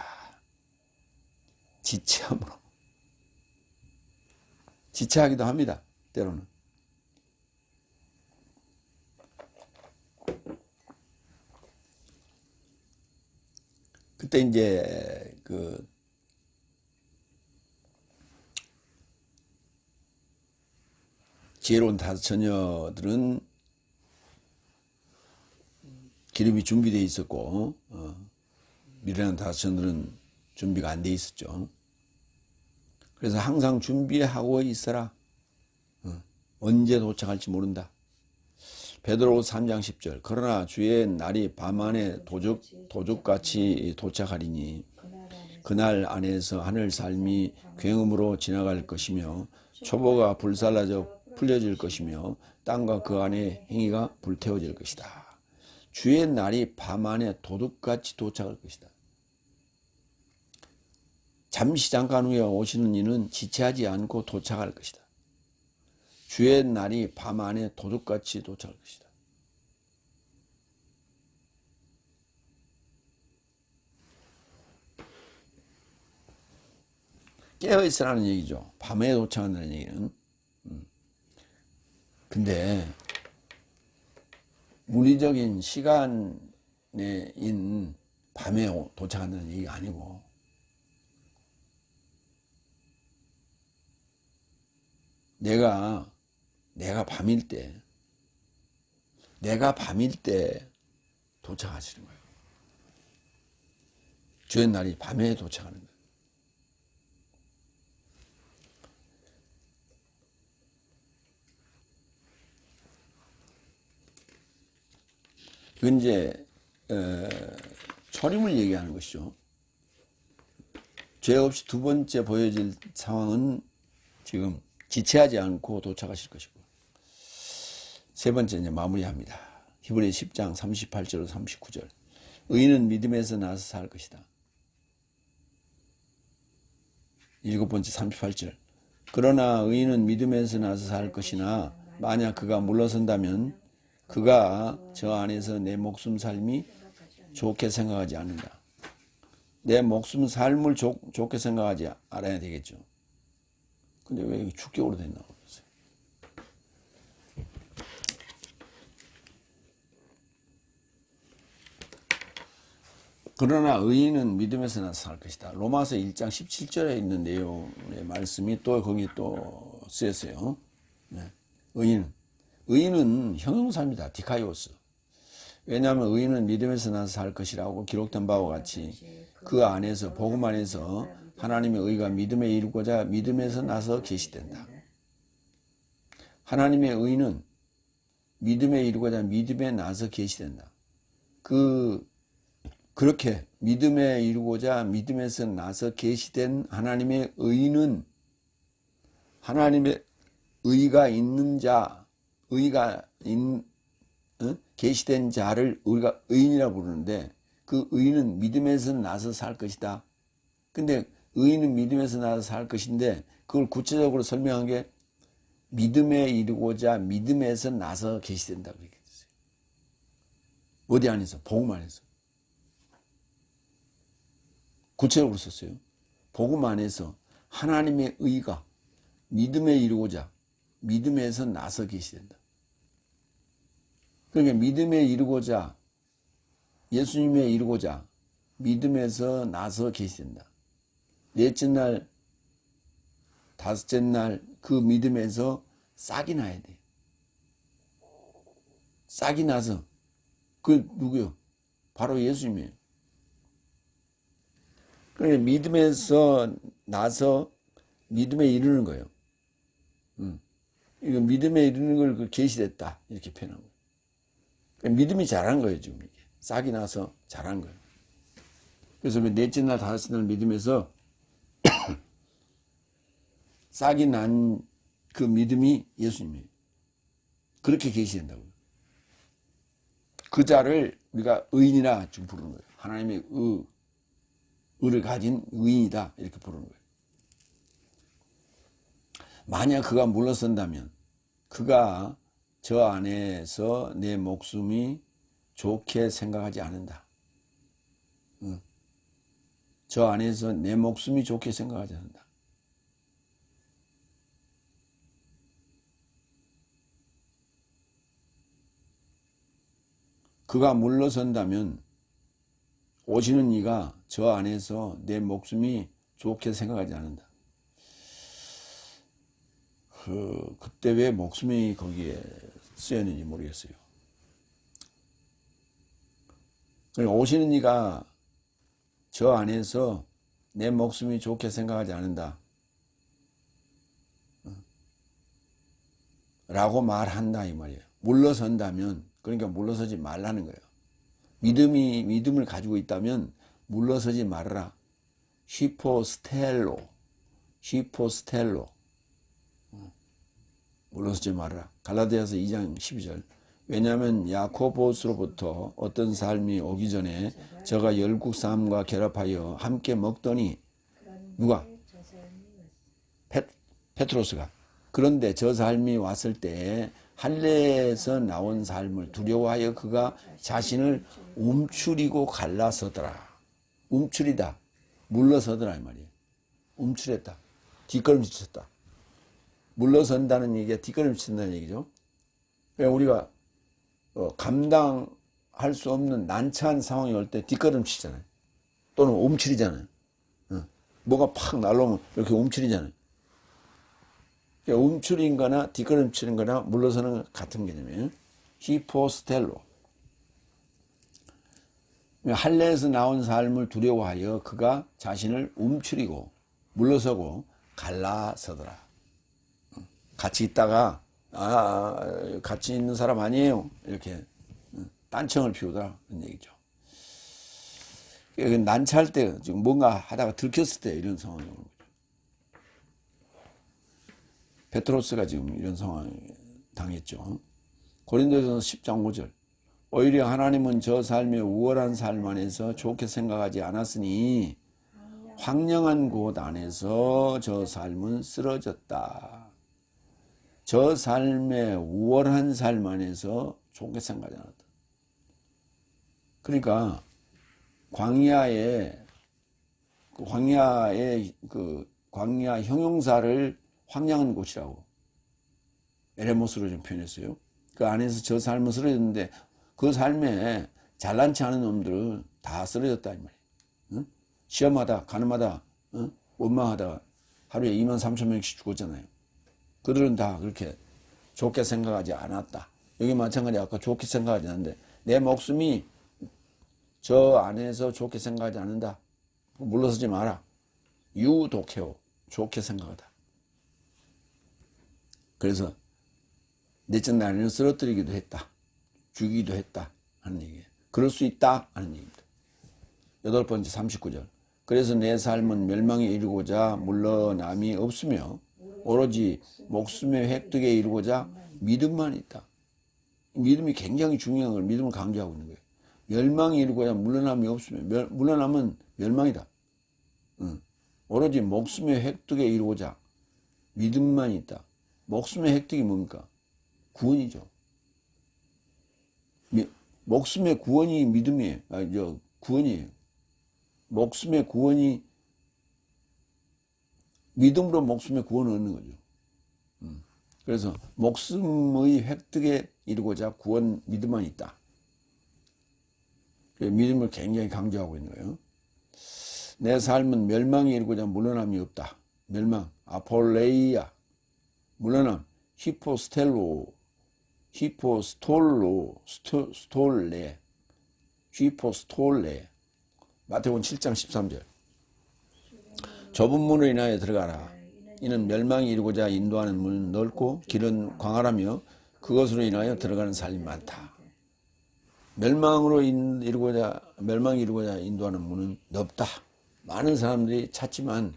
지체함으로. 지체하기도 합니다. 때로는. 그때 이제 그 지혜로운 다섯 처녀들은 기름이 준비되어 있었고 미래는 다스처들은 준비가 안 돼 있었죠. 그래서 항상 준비하고 있어라. 언제 도착할지 모른다. 베드로후서 3장 10절. 그러나 주의 날이 밤안에 도적같이 도착하리니 그날 안에서 하늘 삶이 굉음으로 지나갈 것이며 초보가 불살라져 풀려질 것이며 땅과 그 안에 행위가 불태워질 것이다. 주의 날이 밤안에 도둑같이 도착할 것이다. 잠시 잠깐 후에 오시는 이는 지체하지 않고 도착할 것이다. 주의 날이 밤안에 도둑같이 도착할 것이다. 깨어있으라는 얘기죠. 밤에 도착한다는 얘기는. 근데 물리적인 시간에 인 밤에 도착한다는 얘기가 아니고 내가 밤일 때 도착하시는 거예요. 주의 날이 밤에 도착하는 거예요. 이건 이제 초림을 얘기하는 것이죠. 죄 없이 두 번째 보여질 상황은 지금 지체하지 않고 도착하실 것이고, 세 번째 이제 마무리합니다. 히브리 10장 38절 39절. 의인은 믿음에서 나서 살 것이다. 일곱 번째 38절. 그러나 의인은 믿음에서 나서 살 것이나 만약 그가 물러선다면 그가 저 안에서 내 목숨 삶이 좋게 생각하지 않는다. 내 목숨 삶을 좋게 생각하지 알아야 되겠죠. 근데 왜 여기 주격으로 됐나 모르겠어요. 그러나 의인은 믿음에서 나서 살 것이다. 로마서 1장 17절에 있는 내용의 말씀이 또 거기 또 쓰였어요. 네. 의인은 형용사입니다. 디카이오스. 왜냐하면 의인은 믿음에서 나서 살 것이라고 기록된 바와 같이 그 안에서 복음 안에서 하나님의 의가 믿음에 이루고자 믿음에서 나서 계시된다. 하나님의 의는 믿음에 이루고자 믿음에 나서 계시된다. 그렇게 믿음에 이루고자 믿음에서 나서 계시된 하나님의 의는 하나님의 의가 있는 자, 계시된 자를 우리가 의인이라고 부르는데 그 의인은 믿음에서 나서 살 것이다. 근데 의인은 믿음에서 나서 살 것인데 그걸 구체적으로 설명한 게 믿음에 이르고자 믿음에서 나서 계시된다 그렇게 됐어요. 어디 안에서? 복음 안에서. 구체적으로 썼어요. 복음 안에서 하나님의 의가 믿음에 이르고자 믿음에서 나서 계시된다. 그러니까 믿음에 이르고자 예수님에 이르고자 믿음에서 나서 계시된다. 넷째 날, 다섯째 날 그 믿음에서 싹이 나야 돼. 싹이 나서 그 누구요? 바로 예수님이에요. 그러니까 믿음에서 나서 믿음에 이르는 거예요. 이거 믿음에 이르는 걸 계시됐다 이렇게 표현한 거예요. 그러니까 믿음이 자란 거예요. 지금 이게 싹이 나서 자란 거예요. 그래서 넷째 날 다섯째 날 믿음에서 싹이 난 그 믿음이 예수님이에요. 그렇게 계시된다고요. 그 자를 우리가 의인이라 지금 부르는 거예요. 하나님의 의를 가진 의인이다 이렇게 부르는 거예요. 만약 그가 물러선다면 그가 저 안에서 내 목숨이 좋게 생각하지 않는다. 저 안에서 내 목숨이 좋게 생각하지 않는다. 그가 물러선다면 오시는 이가 저 안에서 내 목숨이 좋게 생각하지 않는다. 그때 왜 목숨이 거기에 쓰였는지 모르겠어요. 그러니까 오시는 이가 저 안에서 내 목숨이 좋게 생각하지 않는다 라고 말한다 이 말이에요. 물러선다면, 그러니까 물러서지 말라는 거예요. 믿음을 가지고 있다면 물러서지 말아라. 히포스텔로 물러서지 말아라. 갈라디아서 2장 12절. 왜냐하면 야코보스로부터 어떤 삶이 오기 전에 저가 열국 사람과 결합하여 함께 먹더니 누가? 페트로스가. 그런데 저 삶이 왔을 때 할례에서 나온 삶을 두려워하여 그가 자신을 움츠리고 갈라서더라. 움츠리다. 물러서더라 이 말이에요. 움츠렸다. 뒷걸음질쳤다. 물러선다는 얘기가 뒷걸음질친다는 얘기죠. 그러니까 우리가 감당할 수 없는 난처한 상황이 올 때 뒷걸음치잖아요. 또는 움츠리잖아요. 뭐가 팍 날라오면 이렇게 움츠리잖아요. 그러니까 움츠린 거나 뒷걸음치는 거나 물러서는 같은 개념이에요. 히포스텔로. 할례에서 나온 삶을 두려워하여 그가 자신을 움츠리고 물러서고 갈라서더라. 같이 있다가 같이 있는 사람 아니에요 이렇게 딴청을 피우더라 그런 얘기죠. 난처할 때 지금 뭔가 하다가 들켰을 때 이런 상황이 오는 거죠. 베트로스가 지금 이런 상황에 당했죠. 고린도전서 10장 5절. 오히려 하나님은 저 삶의 우월한 삶 안에서 좋게 생각하지 않았으니 황량한 곳 안에서 저 삶은 쓰러졌다. 저 삶의 우월한 삶 안에서 좋게 생각하지 않았다. 그러니까 광야의 광야 형용사를 황량한 곳이라고 에레모스로 좀 표현했어요. 그 안에서 저 삶은 쓰러졌는데 그 삶에 잘난치 않은 놈들을 다 쓰러졌다 이 말이에요. 응? 시험하다 가늠하다 원망하다 하루에 23,000명씩 죽었잖아요. 그들은 다 그렇게 좋게 생각하지 않았다. 여기 마찬가지 아까 좋게 생각하지 않는데 내 목숨이 저 안에서 좋게 생각하지 않는다. 물러서지 마라. 유독해요. 좋게 생각하다. 그래서 넷째 날에는 쓰러뜨리기도 했다. 죽이기도 했다 하는 얘기예요. 그럴 수 있다 하는 얘기입니다. 8번째 39절. 그래서 내 삶은 멸망에 이르고자 물러남이 없으며 오로지 목숨의 획득에 이르고자 믿음만 있다. 믿음이 굉장히 중요한 걸 믿음을 강조하고 있는 거예요. 멸망에 이르고자 물러남이 없으면 물러남은 멸망이다. 오로지 목숨의 획득에 이르고자 믿음만 있다. 목숨의 획득이 뭡니까? 구원이죠. 목숨의 구원이 믿음이에요. 구원이에요. 목숨의 구원이 믿음으로 목숨의 구원을 얻는 거죠. 그래서 목숨의 획득에 이르고자 구원 믿음만 있다. 믿음을 굉장히 강조하고 있는 거예요. 내 삶은 멸망에 이르고자 물러남이 없다. 멸망, 아폴레이아, 물러남, 히포스톨레, 히포스톨레. 마태복음 7장 13절. 좁은 문으로 인하여 들어가라. 이는 멸망이 이르고자 인도하는 문은 넓고 길은 광활하며 그것으로 인하여 들어가는 사람이 많다. 멸망이 이르고자 인도하는 문은 넓다. 많은 사람들이 찾지만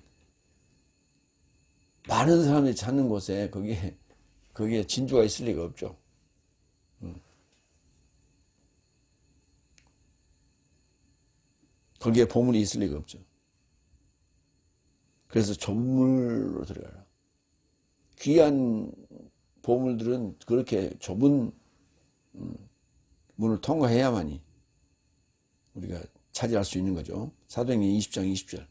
많은 사람들이 찾는 곳에 거기에 진주가 있을 리가 없죠. 거기에 보물이 있을 리가 없죠. 그래서 좁은 문으로 들어가라. 귀한 보물들은 그렇게 좁은 문을 통과해야만이 우리가 차지할 수 있는 거죠. 사도행전 20장 20절.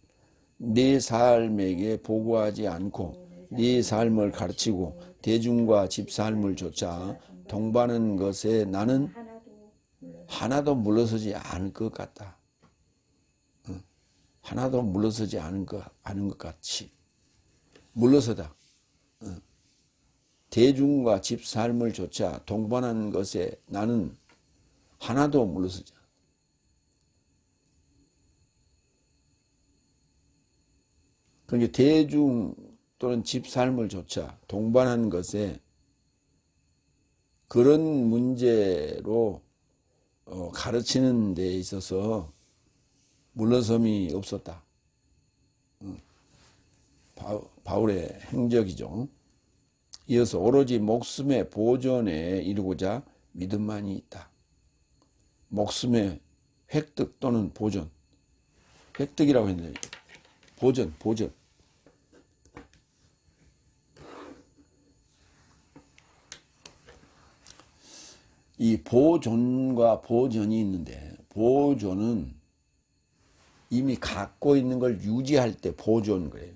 내 삶에게 보고하지 않고 네 삶을 가르치고 대중과 집 삶을 조차 동반하는 것에 나는 하나도 물러서지 않을 것 같다. 하나도 물러서지 않은 것 같이 물러서다. 대중과 집 삶을 조차 동반하는 것에 나는 하나도 물러서지 않아. 그러니까 대중 또는 집 삶을 조차 동반한 것에 그런 문제로 가르치는 데 있어서 물러섬이 없었다. 바울의 행적이죠. 이어서 오로지 목숨의 보존에 이르고자 믿음만이 있다. 목숨의 획득 또는 보존. 획득이라고 했는데 보존. 이 보존과 보전이 있는데, 보존은 이미 갖고 있는 걸 유지할 때 보존 거예요.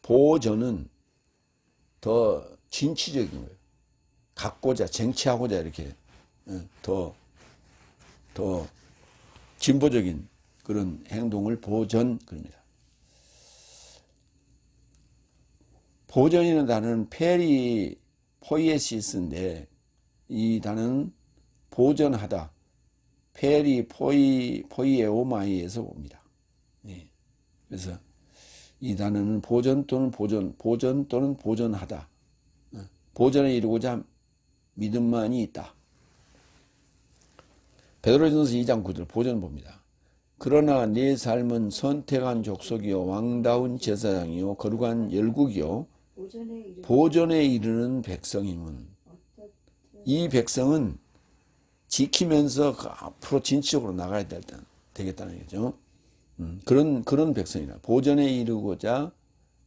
보전은 더 진취적인 거예요. 갖고자, 쟁취하고자 이렇게 더 진보적인 그런 행동을 보전 그럽니다. 보전이라는 단어는 페리 포이에시스인데 이 단어는 보전하다, 페리 포이에오마이에서 옵니다. 예. 그래서 이 단어는 보전 또는 보전하다. 보전에 이르고자 믿음만이 있다. 베드로전서 2장 9절 보전 봅니다. 그러나 네 삶은 선택한 족속이요 왕다운 제사장이요 거룩한 열국이요 보전에 이르는 백성임은, 이 백성은 지키면서 앞으로 진취적으로 나가야 되겠다는 거죠. 그런 백성이라. 보전에 이르고자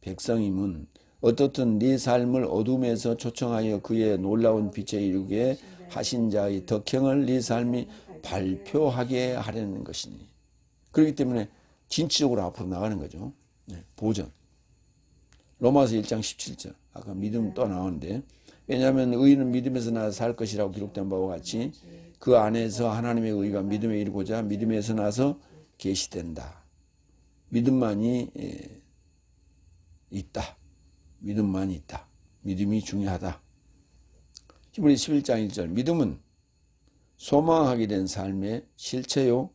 백성임은 어떻든 네 삶을 어둠에서 초청하여 그의 놀라운 빛에 이르게 하신 자의 덕행을 네 삶이 발표하게 하려는 것이니. 그렇기 때문에 진취적으로 앞으로 나가는 거죠. 보전. 로마서 1장 17절. 아까 믿음 또 나오는데, 왜냐하면 의인은 믿음에서 나서 살 것이라고 기록된 바와 같이 그 안에서 하나님의 의가 믿음에 이르고자 믿음에서 나서 계시된다. 믿음만이 있다. 믿음만이 있다. 믿음이 중요하다. 히브리 11장 1절. 믿음은 소망하게 된 삶의 실체요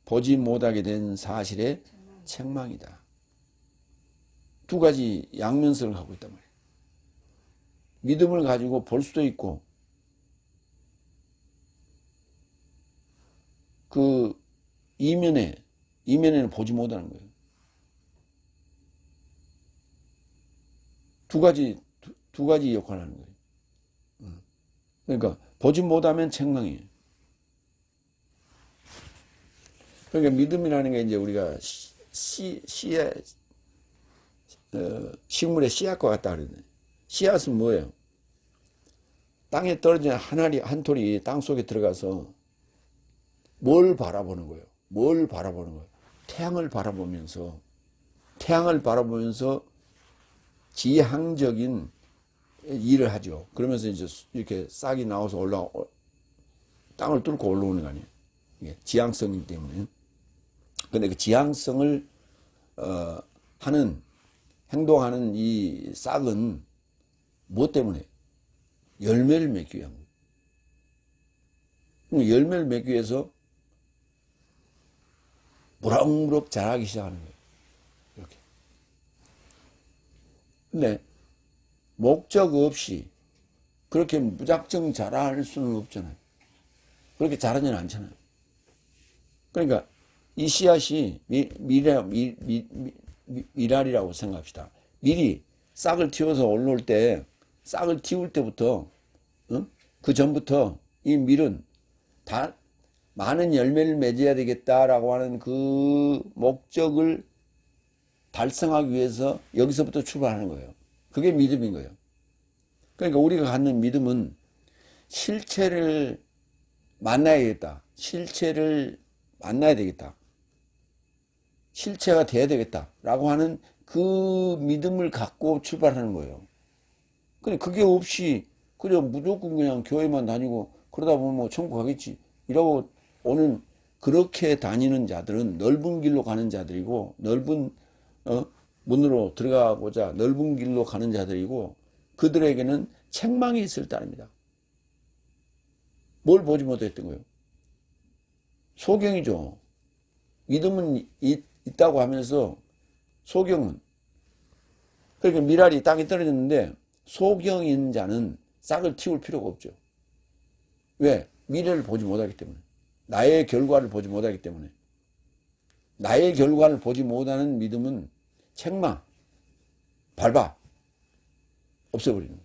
보지 못하게 된 사실의 책망이다. 두 가지 양면성을 갖고 있단 말이에요. 믿음을 가지고 볼 수도 있고 그 이면에는 보지 못하는 거예요. 두 가지 역할을 하는 거예요. 그러니까 보지 못하면 책망이에요. 그러니까 믿음이라는 게 이제 우리가 식물의 씨앗과 같다 그러네. 씨앗은 뭐예요? 땅에 떨어진 한 톨이 땅 속에 들어가서 뭘 바라보는 거예요? 태양을 바라보면서 지향적인 일을 하죠. 그러면서 이제 이렇게 싹이 나와서 땅을 뚫고 올라오는 거 아니에요? 이게 지향성이기 때문에. 근데 그 지향성을 행동하는 이 싹은 무엇 때문에? 열매를 맺기 위한 거예요. 열매를 맺기 위해서 무럭무럭 자라기 시작하는 거예요. 이렇게. 근데 목적 없이 그렇게 무작정 자랄 수는 없잖아요. 그렇게 자라지는 않잖아요. 그러니까 이 씨앗이 미랄이라고 생각합시다. 미리 싹을 틔워서 올라올 때, 싹을 틔울 때부터, 그 전부터 이 밀은 다 많은 열매를 맺어야 되겠다라고 하는 그 목적을 달성하기 위해서 여기서부터 출발하는 거예요. 그게 믿음인 거예요. 그러니까 우리가 갖는 믿음은 실체를 만나야겠다. 실체를 만나야 되겠다. 실체가 돼야 되겠다라고 하는 그 믿음을 갖고 출발하는 거예요. 근데 그게 없이 그냥 무조건 그냥 교회만 다니고 그러다 보면 뭐 천국 가겠지 이러고 오는, 그렇게 다니는 자들은 넓은 길로 가는 자들이고, 넓은 문으로 들어가고자 넓은 길로 가는 자들이고, 그들에게는 책망이 있을 따릅니다. 뭘 보지 못했던 거예요? 소경이죠. 믿음은 있다고 하면서 소경은. 그러니까 밀알이 땅에 떨어졌는데 소경인 자는 싹을 틔울 필요가 없죠. 왜? 미래를 보지 못하기 때문에. 나의 결과를 보지 못하기 때문에. 나의 결과를 보지 못하는 믿음은 책망, 밟아. 없애버리는 거예요.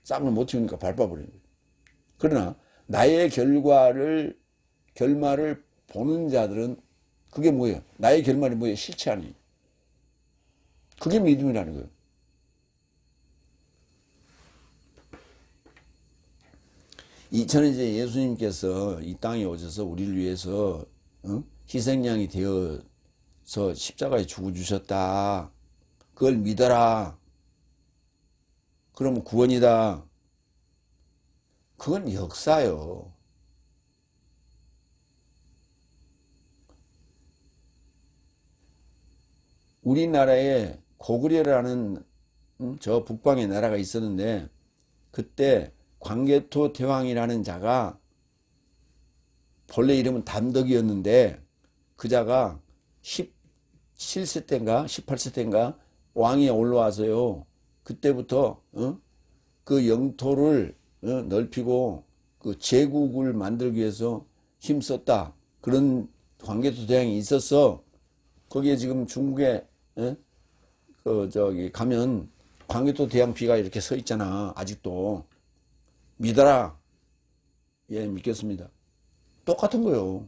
싹을 못 틔우니까 밟아버리는 거예요. 그러나 나의 결말을 보는 자들은 그게 뭐예요? 나의 결말이 뭐예요? 실체 아니에요. 그게 믿음이라는 거예요. 저는 이제 예수님께서 이 땅에 오셔서 우리를 위해서 희생양이 되어서 십자가에 죽어주셨다. 그걸 믿어라. 그러면 구원이다. 그건 역사요. 우리나라에 고구려라는 저 북방의 나라가 있었는데 그때 광개토 대왕이라는 자가 본래 이름은 담덕이었는데 그 자가 17세 때인가 18세 때인가 왕위에 올라와서요. 그때부터 그 영토를 넓히고 그 제국을 만들기 위해서 힘썼다. 그런 광개토 대왕이 있었어. 거기에 지금 중국에 가면 광개토 대왕비가 이렇게 서 있잖아. 아직도. 믿어라. 예, 믿겠습니다. 똑같은 거요.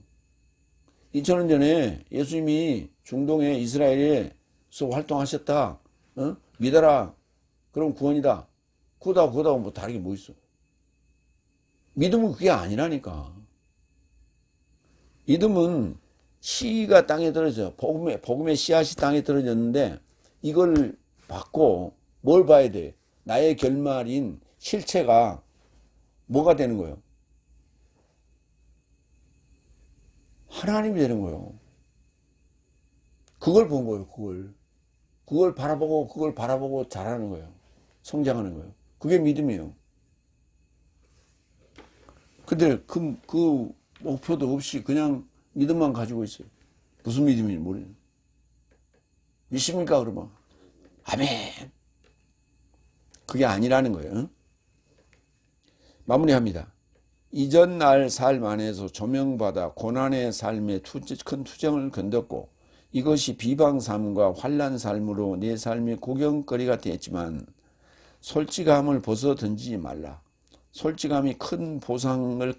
2000년 전에 예수님이 중동의 이스라엘에서 활동하셨다. 믿어라. 그럼 구원이다. 그거다 뭐 다른 게 뭐 있어. 믿음은 그게 아니라니까. 믿음은 씨가 땅에 떨어져. 복음의 씨앗이 땅에 떨어졌는데 이걸 받고 뭘 봐야 돼? 나의 결말인 실체가 뭐가 되는 거예요? 하나님이 되는 거예요. 그걸 본 거예요. 그걸 바라보고 자라는 거예요. 성장하는 거예요. 그게 믿음이에요. 근데 그 목표도 없이 그냥 믿음만 가지고 있어요. 무슨 믿음인지 모르겠어요. 믿습니까? 그러면 아멘. 그게 아니라는 거예요. 마무리합니다. 이전 날 삶 안에서 조명받아 고난의 삶의 큰 투쟁을 견뎠고 이것이 비방 삶과 환난 삶으로 내 삶의 구경거리가 됐지만 솔직함을 벗어 던지지 말라. 솔직함이 큰 보상을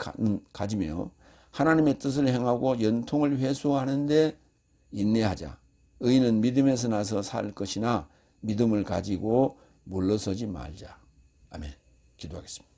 가지며 하나님의 뜻을 행하고 연통을 회수하는데 인내하자. 의인은 믿음에서 나서 살 것이나 믿음을 가지고 물러서지 말자. 아멘. 기도하겠습니다.